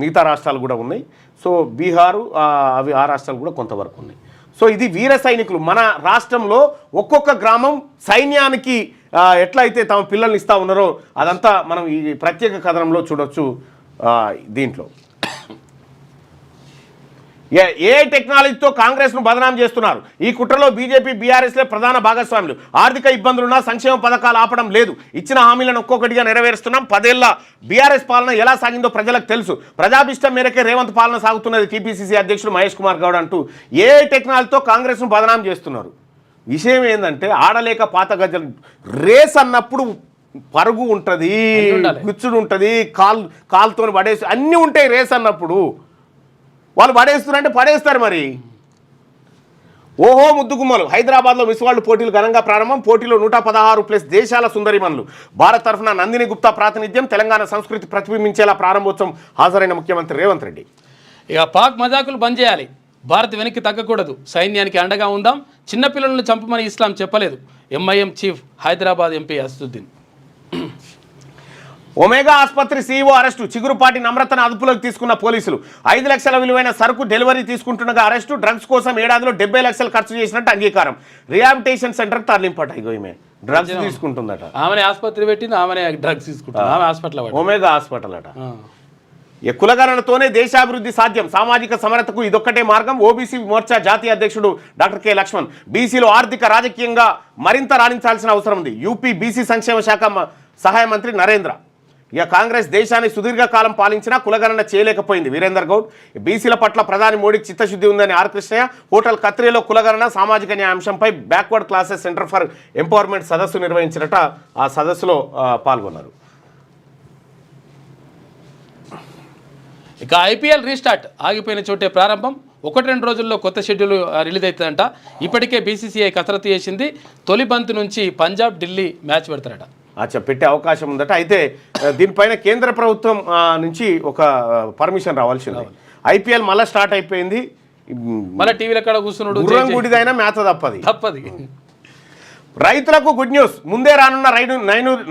మిగతా రాష్ట్రాలు కూడా ఉన్నాయి. సో బీహారు ఆ రాష్ట్రాలు కూడా కొంతవరకు ఉన్నాయి. సో ఇది వీర సైనికులు. మన రాష్ట్రంలో ఒక్కొక్క గ్రామం సైన్యానికి ఎట్లయితే తమ పిల్లల్ని ఇస్తూ ఉన్నారో అదంతా మనం ఈ ప్రత్యేక కథనంలో చూడొచ్చు. దీంట్లో ఏ టెక్నాలజీతో కాంగ్రెస్ను బదనాం చేస్తున్నారు. ఈ కుట్రలో బీజేపీ, బీఆర్ఎస్లే ప్రధాన భాగస్వాములు. ఆర్థిక ఇబ్బందులున్నా సంక్షేమ పథకాలు ఆపడం లేదు. ఇచ్చిన హామీలను ఒక్కొక్కటిగా నెరవేరుస్తున్నాం. 10 ఏళ్ల బీఆర్ఎస్ పాలన ఎలా సాగిందో ప్రజలకు తెలుసు. ప్రజాభిష్టం మేరకే రేవంత్ పాలన సాగుతున్నది టీపీసీసీ అధ్యక్షుడు మహేష్ కుమార్ గౌడ్ అంటూ ఏ టెక్నాలజీతో కాంగ్రెస్ను బదనాం చేస్తున్నారు. విషయం ఏంటంటే ఆడలేక పాత గజ్జలు రేస్ అన్నప్పుడు పరుగు ఉంటుంది, గుచ్చుడు ఉంటుంది, కాలుతో పడేసి అన్నీ ఉంటాయి. రేస్ అన్నప్పుడు వాళ్ళు పడేస్తున్నారంటే పడేస్తారు. మరి ఓహో ముద్దుగుమ్మలు. హైదరాబాద్లో మిస్ వరల్డ్ పోటీలు ఘనంగా ప్రారంభం. పోటీలో 116+ దేశాల సుందరిమణులు. భారత్ తరఫున నందిని గుప్తా ప్రాతినిధ్యం. తెలంగాణ సంస్కృతి ప్రతిబింబించేలా ప్రారంభోత్సవం. హాజరైన ముఖ్యమంత్రి రేవంత్ రెడ్డి. ఇక పాక్ మజాకులు బంద్ చేయాలి. భారత్ వెనక్కి తగ్గకూడదు. సైన్యానికి అండగా ఉందాం. చిన్నపిల్లలను చంపమని ఇస్లాం చెప్పలేదు. MIM chief, Hyderabad MP Asaduddin. Omega ఆసుపత్రి సీఈఓ అరెస్టు. చిగురుపాటి నమ్రతను అదుపులోకి తీసుకున్న పోలీసులు. 5 లక్షల విలువైన సరుకు డెలివరీ తీసుకుంటుండగా అరెస్టు. డ్రగ్స్ కోసం ఏడాదిలో 70 లక్షలు ఖర్చు చేసినట్టు అంగీకారం. Rehabilitation centre తరలింపట. ఇగో ఈమె డ్రగ్స్ తీసుకుంటుందట. ఆమె ఆసుపత్రి పెట్టింది, ఆమె డ్రగ్స్ తీసుకుంటుంది. ఆమె హాస్పిటల్, ఒమేగా హాస్పిటల్ అట. కులగణనతోనే దేశాభివృద్ధి సాధ్యం. సామాజిక సమరతకు ఇదొక్కటే మార్గం. ఓబీసీ మోర్చా జాతీయ అధ్యక్షుడు డాక్టర్ కె లక్ష్మణ్. బీసీలో ఆర్థిక రాజకీయంగా మరింత రాణించాల్సిన అవసరం ఉంది. యూపీ బీసీ సంక్షేమ శాఖ సహాయ మంత్రి నరేంద్ర. ఇక కాంగ్రెస్ దేశాన్ని సుదీర్ఘకాలం పాలించినా కులగణన చేయలేకపోయింది. వీరేందర్ గౌడ్. బీసీల పట్ల ప్రధాని మోడీకి చిత్తశుద్ధి ఉందని ఆర్ కృష్ణయ్య. హోటల్ కత్రిలో కులగణన, సామాజిక న్యాయ అంశంపై backward classes centre for empowerment సదస్సు నిర్వహించినట. ఆ సదస్సులో పాల్గొన్నారు. ఇక ఐపీఎల్ రీస్టార్ట్. ఆగిపోయిన చోటే ప్రారంభం. 1-2 రోజుల్లో కొత్త షెడ్యూల్ రిలీజ్ అవుతుందంట. ఇప్పటికే బీసీసీఐ కసరత్తు చేసింది. తొలి బంతు నుంచి పంజాబ్, ఢిల్లీ మ్యాచ్ పెడతారట. పెట్టే అవకాశం ఉందట. అయితే దీనిపైన కేంద్ర ప్రభుత్వం నుంచి ఒక పర్మిషన్ రావాల్సి ఉంది. ఐపీఎల్ మళ్ళీ స్టార్ట్ అయిపోయింది. మళ్ళీ టీవీలో ఎక్కడ కూర్చున్నాడు. గుడిదైనా మేత తప్పది. రైతులకు గుడ్ న్యూస్. ముందే రానున్న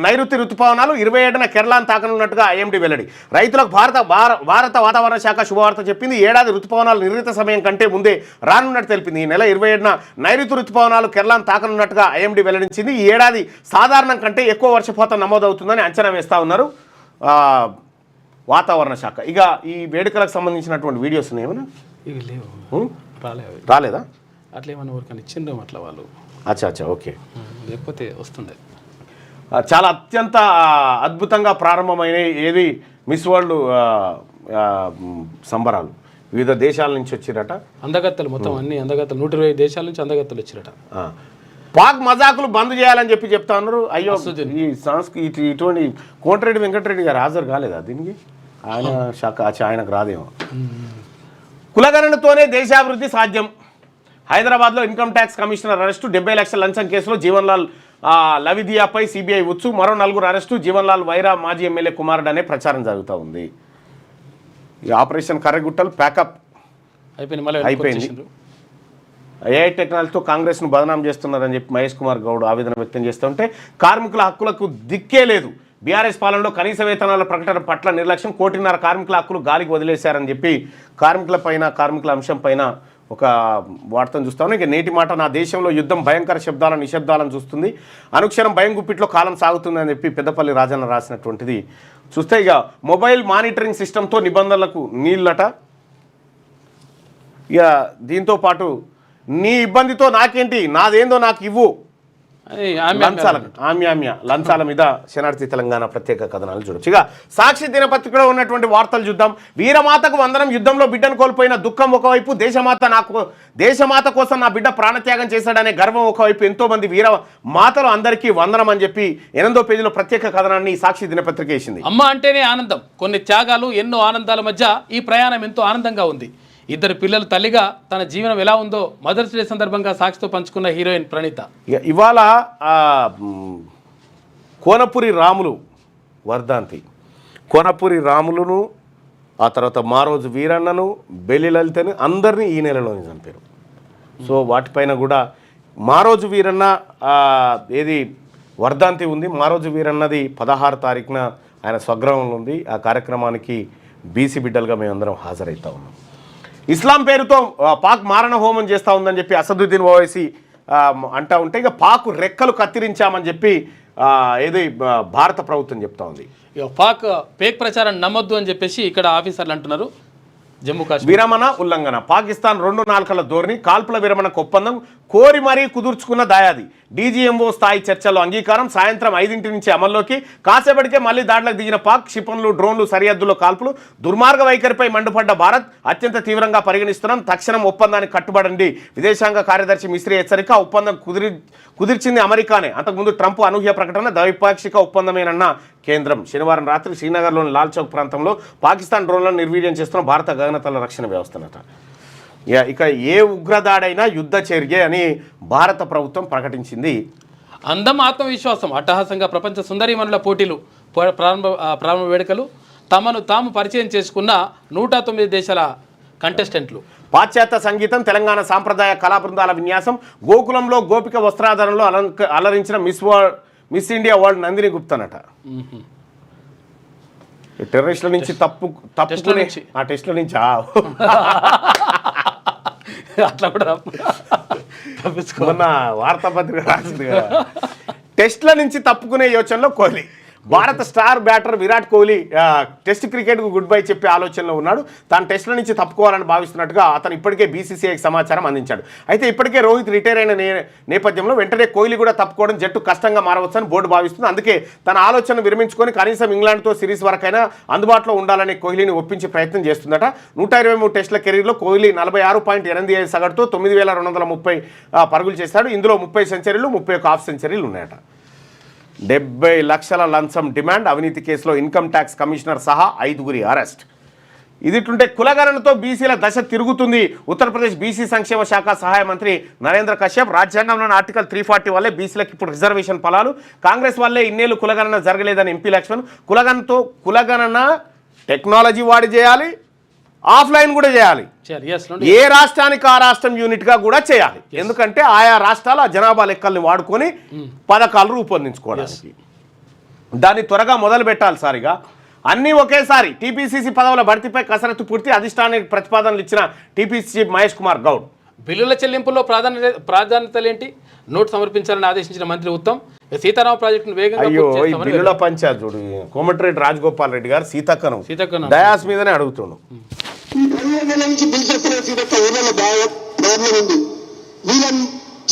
నైరుతి రుతుపవనాలు 27న కేరళను తాకనున్నట్టుగా ఐఎండీ వెల్లడి. రైతులకు భారత వాతావరణ శాఖ శుభవార్త చెప్పింది. ఏడాది రుతుపవనాలు నిర్ణీత సమయం కంటే ముందే రానున్నట్టు తెలిపింది. ఈ నెల 27న నైరుతి రుతుపవనాలు కేరళను తాకనున్నట్టుగా ఐఎండీ వెల్లడించింది. ఈ ఏడాది సాధారణం కంటే ఎక్కువ వర్షపాతం నమోదవుతుందని అంచనా వేస్తూ ఉన్నారు వాతావరణ శాఖ. ఇక ఈ వేడుకలకు సంబంధించినటువంటి వీడియోస్ ఏమైనా ఇవి లేవు, రాలేదా? అట్లా ఏమన్నా ఊరికని ఇచ్చిండ్రు అట్లా వాళ్ళు. అచ్చా ఓకే. లేకపోతే వస్తుండే. చాలా అత్యంత అద్భుతంగా ప్రారంభమైన ఏది మిస్ వరల్డ్ సంబరాలు వివిధ దేశాల నుంచి వచ్చిరట. అందగత్తలు మొత్తం అన్ని అందగత్తలు 120 దేశాల నుంచి అందగత్తలు వచ్చిరట. పాక్ మజాకులు బంద్ చేయాలని చెప్తా ఉన్నారు. అయ్యో ఈ సంస్కృతి ఇటువంటి కోమటిరెడ్డి వెంకటరెడ్డి గారు హాజరు కాలేదా దీనికి? ఆయన శాఖ ఆయనకు రాదేమో. కులగణనతోనే దేశాభివృద్ధి సాధ్యం. హైదరాబాద్లో ఇన్కమ్ ట్యాక్స్ కమిషనర్ అరెస్టు. 70 లక్షల లంచం కేసులో జీవన్లాల్ లవిదియాపై సిబిఐ ఉచ్చు. మరో 4 అరెస్టు. జీవన్లాల్ వైరా మాజీ ఎమ్మెల్యే కుమారుడు అనే ప్రచారం జరుగుతూ ఉంది. ఈ ఆపరేషన్ కర్రగుట్టలు ప్యాకప్ అయిపోయింది. ఏఐ టెక్నాలజీతో కాంగ్రెస్ను బదనాం చేస్తున్నారని చెప్పి మహేష్ కుమార్ గౌడ్ ఆవేదన వ్యక్తం చేస్తుంటే కార్మికుల హక్కులకు దిక్కే లేదు. బీఆర్ఎస్ పాలనలో కనీస వేతనాల ప్రకటన పట్ల నిర్లక్ష్యం. 1.5 కోటి కార్మికుల హక్కులు గాలికి వదిలేశారని చెప్పి కార్మికుల అంశం పైన ఒక వార్తను చూస్తాను. ఇక నేటి మాట, నా దేశంలో యుద్ధం భయంకర శబ్దాలను నిశ్శబ్దాలను చూస్తుంది. అనుక్షణం భయం గుప్పిట్లో కాలం సాగుతుందని చెప్పి పెద్దపల్లి రాజన్న రాసినటువంటిది చూస్తే, ఇక మొబైల్ మానిటరింగ్ సిస్టంతో నిబంధనలకు నీళ్ళట. ఇక దీంతో పాటు నీ ఇబ్బందితో నాకేంటి, నాదేందో నాకు ఇవ్వు, లంచాల మీద శనార్థి తెలంగాణ ప్రత్యేక కథనాలు చూడొచ్చు. ఇక సాక్షి దినపత్రికలో ఉన్నటువంటి వార్తలు చూద్దాం. వీరమాతకు వందనం. యుద్ధంలో బిడ్డను కోల్పోయిన దుఃఖం ఒకవైపు, దేశమాత కోసం నా బిడ్డ ప్రాణత్యాగం చేశాడనే గర్వం ఒకవైపు. ఎంతో మంది వీర మాతలు అందరికీ వందనం అని చెప్పి 8వ పేజీలో ప్రత్యేక కథనాన్ని సాక్షి దినపత్రిక వేసింది. అమ్మ అంటేనే ఆనందం, కొన్ని త్యాగాలు, ఎన్నో ఆనందాల మధ్య ఈ ప్రయాణం ఎంతో ఆనందంగా ఉంది. 2 పిల్లలు తల్లిగా తన జీవనం ఎలా ఉందో మదర్స్ డే సందర్భంగా సాక్షితో పంచుకున్న హీరోయిన్ ప్రణీత. ఇవాళ కోనపురి రాములు వర్ధంతి. కోనపురి రాములును, ఆ తర్వాత మారోజు వీరన్నను, బెల్లి లలితని అందరినీ ఈ నెలలోనే చంపారు. సో వాటిపైన కూడా మారోజు వీరన్న ఏది వర్ధంతి ఉంది. మారోజు వీరన్నది 16 తారీఖున ఆయన స్వగ్రామంలో ఉంది. ఆ కార్యక్రమానికి బీసీ బిడ్డలుగా మేమందరం హాజరవుతా ఉన్నాం. ఇస్లాం పేరుతో పాక్ మారణ హోమం చేస్తూ ఉందని చెప్పి అసదుద్దీన్ ఓవైసీ అంటూ ఉంటే, ఇక పాక్ రెక్కలు కత్తిరించామని చెప్పి ఏది భారత ప్రభుత్వం చెప్తా ఉంది. ఇక పాక్ పేక్ ప్రచారం నమ్మొద్దు అని చెప్పేసి ఇక్కడ ఆఫీసర్లు అంటున్నారు. జమ్మూ కాశ్మీర్ విరమణ ఉల్లంఘన. పాకిస్తాన్ 2 నాల్కల ధోరణి. కాల్పుల విరమణకు ఒప్పందం కోరి మరీ కుదుర్చుకున్న దాయాది. డీజీఎంఓ స్థాయి చర్చల్లో అంగీకారం. సాయంత్రం 5 నుంచి అమల్లోకి. కాసేపటికే మళ్లీ దాడులకు దిగిన పాక్. క్షిపణులు, డ్రోన్లు, సరిహద్దుల్లో కాల్పులు. దుర్మార్గ వైఖరిపై మండిపడ్డ భారత్. అత్యంత తీవ్రంగా పరిగణిస్తున్నాం. తక్షణం ఒప్పందానికి కట్టుబడండి. విదేశాంగ కార్యదర్శి మిస్రీ హెచ్చరిక. ఒప్పందం కుదిర్చింది అమెరికానే. అంతకుముందు ట్రంప్ అనూహ్య ప్రకటన. ద్వైపాక్షిక ఒప్పందమేనన్న కేంద్రం. శనివారం రాత్రి శ్రీనగర్లోని లాల్ చౌక్ ప్రాంతంలో పాకిస్తాన్ డ్రోన్లను నిర్వీర్యం చేస్తున్న భారత గగనతల రక్షణ వ్యవస్థనట. ఇక ఏ ఉగ్రదాడైనా యుద్ధ చర్య అని భారత ప్రభుత్వం ప్రకటించింది. అందం, ఆత్మవిశ్వాసం, అట్టహాసంగా ప్రపంచ సుందరీమణుల పోటీలు ప్రారంభ వేడుకలు. తమను తాము పరిచయం చేసుకున్న 109 దేశాల కంటెస్టెంట్లు. పాశ్చాత్య సంగీతం, తెలంగాణ సాంప్రదాయ కళా బృందాల విన్యాసం. గోకులంలో గోపిక వస్త్రాధారణలో అలరించిన మిస్ ఇండియా వరల్డ్ నందిని గుప్తనట. టెర్రరిస్టుల నుంచి తప్పుకునే ఆ టెస్ట్ల నుంచి అట్లా కూడా మొన్న వార్తాపత్రిక రాసింది కదా, టెస్ట్ల నుంచి తప్పుకునే యోచనలో కోహ్లీ. భారత star batter Virat Kohli test క్రికెట్కు గుడ్ బై చెప్పే ఆలోచనలో ఉన్నాడు. తాను టెస్ట్ల నుంచి తప్పుకోవాలని భావిస్తున్నట్టుగా అతను ఇప్పటికే బీసీసీఐకి సమాచారం అందించాడు. అయితే ఇప్పటికే రోహిత్ రిటైర్ అయిన నేపథ్యంలో వెంటనే కోహ్లీ కూడా తప్పుకోవడం జట్టు కష్టంగా మారవచ్చని బోర్డు భావిస్తుంది. అందుకే తన ఆలోచన విరమించుకొని కనీసం ఇంగ్లాండ్తో సిరీస్ వరకైనా అందుబాటులో ఉండాలని కోహ్లీని ఒప్పించే ప్రయత్నం చేస్తుందట. 123 టెస్టుల కెరీర్లో కోహ్లీ 46.85 సగటుతో 9230 పరుగులు చేశాడు. ఇందులో 30 సెంచరీలు, 31 హాఫ్ సెంచరీలు ఉన్నాయట. 70 లక్షల లంచం డిమాండ్. అవినీతి కేసులో ఇన్కమ్ ట్యాక్స్ కమిషనర్ సహా 5 అరెస్ట్. ఇదిట్లుంటే కులగణనతో బీసీల దశ తిరుగుతుంది. ఉత్తరప్రదేశ్ బీసీ సంక్షేమ శాఖ సహాయ మంత్రి నరేంద్ర కశ్యప్. రాజ్యాంగంలోని ఆర్టికల్ 340 వల్లే బీసీలకు ఇప్పుడు రిజర్వేషన్ ఫలాలు. కాంగ్రెస్ వల్లే ఇన్నేళ్లు కులగణన జరగలేదని ఎంపీ లక్ష్మణ్. కులగణన టెక్నాలజీ వాడి చేయాలి, ఆఫ్లైన్ కూడా చేయాలి. yes, ఏ రాష్ట్రానికి ఆ రాష్ట్రం యూనిట్గా కూడా చేయాలి. ఎందుకంటే ఆయా రాష్ట్రాల జనాభా లెక్కల్ని వాడుకొని పథకాలు రూపొందించుకోవడానికి దాన్ని త్వరగా మొదలు పెట్టాలి. సారిగా అన్నీ ఒకేసారి టీపీసీసీ పదవుల భర్తీపై కసరత్తు పూర్తి అధిష్టానానికి ప్రతిపాదనలు ఇచ్చిన టీపీసీ మహేష్ కుమార్ గౌడ్. బిల్లుల చెల్లింపుల్లో ప్రాధాన్యతలేంటి? నోటు సమర్పించాలని ఆదేశించిన మంత్రి ఉత్తమ్ సీతారామ ప్రాజెక్టును వేగంగా బిల్లుల పంచాయతీ చూడు కోమటిరెడ్డి రాజగోపాల్ రెడ్డి గారు సీతక్కను డయాస్ మీదనే అడుగుతుండు.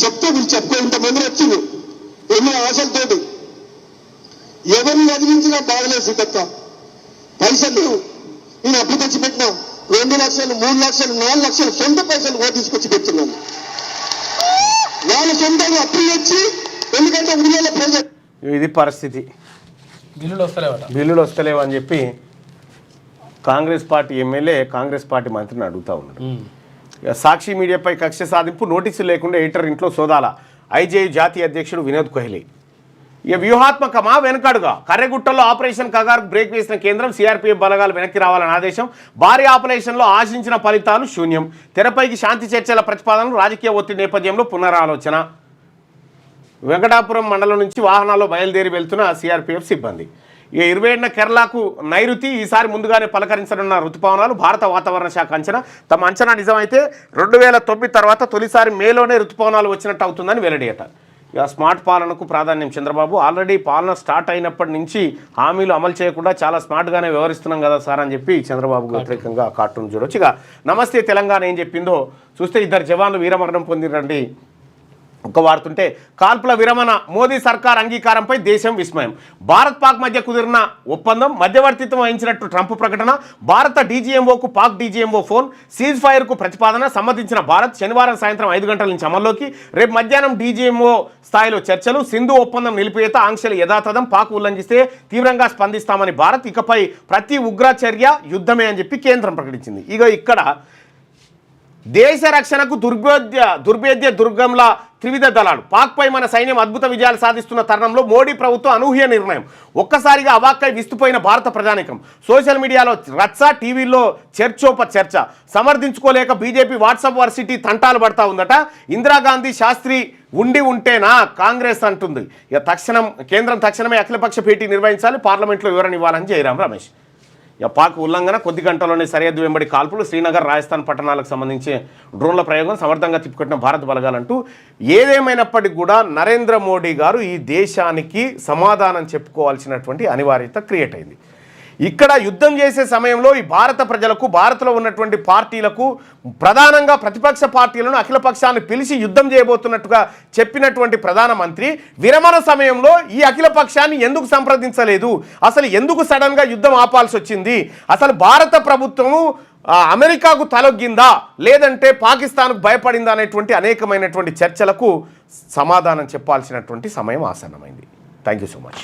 చెప్తే వీళ్ళు చెప్పుకో ఇంతమంది వచ్చింది ఎన్ని ఆశలతోటి ఎవరిని అదిలించినా బాగలేదు సీతక్క. పైసలు నేను అప్పు తెచ్చి పెట్టినా 2 లక్షలు 3 లక్షలు 4 లక్షలు సొంత పైసలు కూడా తీసుకొచ్చి పెడుతున్నాను. వాళ్ళ సొంతంగా అప్పులు తెచ్చి ఎందుకంటే ఊళ్ళో ప్రజలు ఇది పరిస్థితి. బిల్లులు వస్తలేవు అని చెప్పి Congress party MLA Congress party మంత్రిని అడుగుతా ఉన్నాడు. సాక్షి మీడియాపై కక్ష సాధింపు నోటీసులు లేకుండా ఎడిటర్ ఇంట్లో సోదాల ఐజేయు జాతీయ అధ్యక్షుడు వినోద్ కోహ్లీ. ఇక వ్యూహాత్మకమా వెనకడుగా కర్రెగుట్టలో ఆపరేషన్ కగార్కు బ్రేక్ వేసిన కేంద్రం సిఆర్పీఎఫ్ బలగాలు వెనక్కి రావాలని ఆదేశం. భారీ ఆపరేషన్లో ఆశించిన ఫలితాలు శూన్యం. తెరపైకి శాంతి చర్చల ప్రతిపాదనలు రాజకీయ ఒత్తిడి నేపథ్యంలో పునరాలోచన. వెంకటాపురం మండలం నుంచి వాహనాల్లో బయలుదేరి వెళ్తున్న సిఆర్పీఎఫ్ సిబ్బంది. ఇక 27న కేరళకు నైరుతి ఈసారి ముందుగానే పలకరించనున్న ఋతుపవనాలు. భారత వాతావరణ శాఖ అంచనా. తమ అంచనా నిజమైతే 2009 తర్వాత తొలిసారి మేలోనే ఋతుపవనాలు వచ్చినట్టు అవుతుందని వెల్లడియట. ఇక స్మార్ట్ పాలనకు ప్రాధాన్యం చంద్రబాబు. ఆల్రెడీ పాలన స్టార్ట్ అయినప్పటి నుంచి హామీలు అమలు చేయకుండా చాలా స్మార్ట్గానే వ్యవహరిస్తున్నాం కదా సార్ అని చెప్పి చంద్రబాబుకు వ్యతిరేకంగా కార్టూన్ చూడొచ్చు. ఇక నమస్తే తెలంగాణ ఏం చెప్పిందో చూస్తే 2 జవాన్లు వీరమరణం పొందిరండి. ఒక వార్తుంటే కాల్పుల విరమణ మోదీ సర్కార్ అంగీకారంపై దేశం విస్మయం. భారత్ పాక్ మధ్య కుదిరిన ఒప్పందం మధ్యవర్తిత్వం వహించినట్టు ట్రంప్ ప్రకటన. భారత డీజీఎంఓకు పాక్ డీజీఎంఓ ఫోన్. సీజ్ ఫైర్కు ప్రతిపాదన సమ్మతించిన భారత్. శనివారం సాయంత్రం 5 గంటల నుంచి అమల్లోకి. రేపు మధ్యాహ్నం డీజీఎంఓ స్థాయిలో చర్చలు. సింధు ఒప్పందం నిలిపివేత ఆంక్షలు యథాతథం. పాక్ ఉల్లంఘిస్తే తీవ్రంగా స్పందిస్తామని భారత్. ఇకపై ప్రతి ఉగ్ర చర్య యుద్ధమే అని చెప్పి కేంద్రం ప్రకటించింది. ఇక ఇక్కడ దేశ రక్షణకు దుర్భేద్య దుర్గంలా త్రివిధ దళాలు. పాక్పై మన సైన్యం అద్భుత విజయాలు సాధిస్తున్న తరుణంలో మోడీ ప్రభుత్వం అనూహ్య నిర్ణయం. ఒక్కసారిగా అవాక్కై విస్తుపోయిన భారత ప్రజానీకం. సోషల్ మీడియాలో రచ్చ, టీవీలో చర్చ. సమర్థించుకోలేక బీజేపీ వాట్సాప్ వర్సిటీ తంటాలు పడతా ఉందట. ఇందిరాగాంధీ శాస్త్రి ఉంటేనా కాంగ్రెస్ అంటుంది. ఇక కేంద్రం తక్షణమే అఖిలపక్ష భేటీ నిర్వహించాలి. పార్లమెంట్లో వివరణ ఇవ్వాలని జయరాం రమేష్. పాక్ ఉల్లంఘన కొద్ది గంటల్లోనే సరిహద్దు వెంబడి కాల్పులు. శ్రీనగర్, రాజస్థాన్ పట్టణాలకు సంబంధించి డ్రోన్ల ప్రయోగం సమర్థంగా తిప్పికొట్టిన భారత బలగాలంటూ. ఏదేమైనప్పటికీ కూడా నరేంద్ర మోడీ గారు ఈ దేశానికి సమాధానం చెప్పుకోవాల్సినటువంటి అనివార్యత క్రియేట్ అయింది. ఇక్కడ యుద్ధం చేసే సమయంలో ఈ భారత ప్రజలకు, భారత్లో ఉన్నటువంటి పార్టీలకు, ప్రధానంగా ప్రతిపక్ష పార్టీలను అఖిలపక్షాన్ని పిలిచి యుద్ధం చేయబోతున్నట్టుగా చెప్పినటువంటి ప్రధానమంత్రి విరమణ సమయంలో ఈ అఖిలపక్షాన్ని ఎందుకు సంప్రదించలేదు? అసలు ఎందుకు సడన్గా యుద్ధం ఆపాల్సి వచ్చింది? అసలు భారత ప్రభుత్వము అమెరికాకు తలొగ్గిందా లేదంటే పాకిస్తాన్కు భయపడిందా అనేటువంటి అనేకమైనటువంటి చర్చలకు సమాధానం చెప్పాల్సినటువంటి సమయం ఆసన్నమైంది. Thank you so much.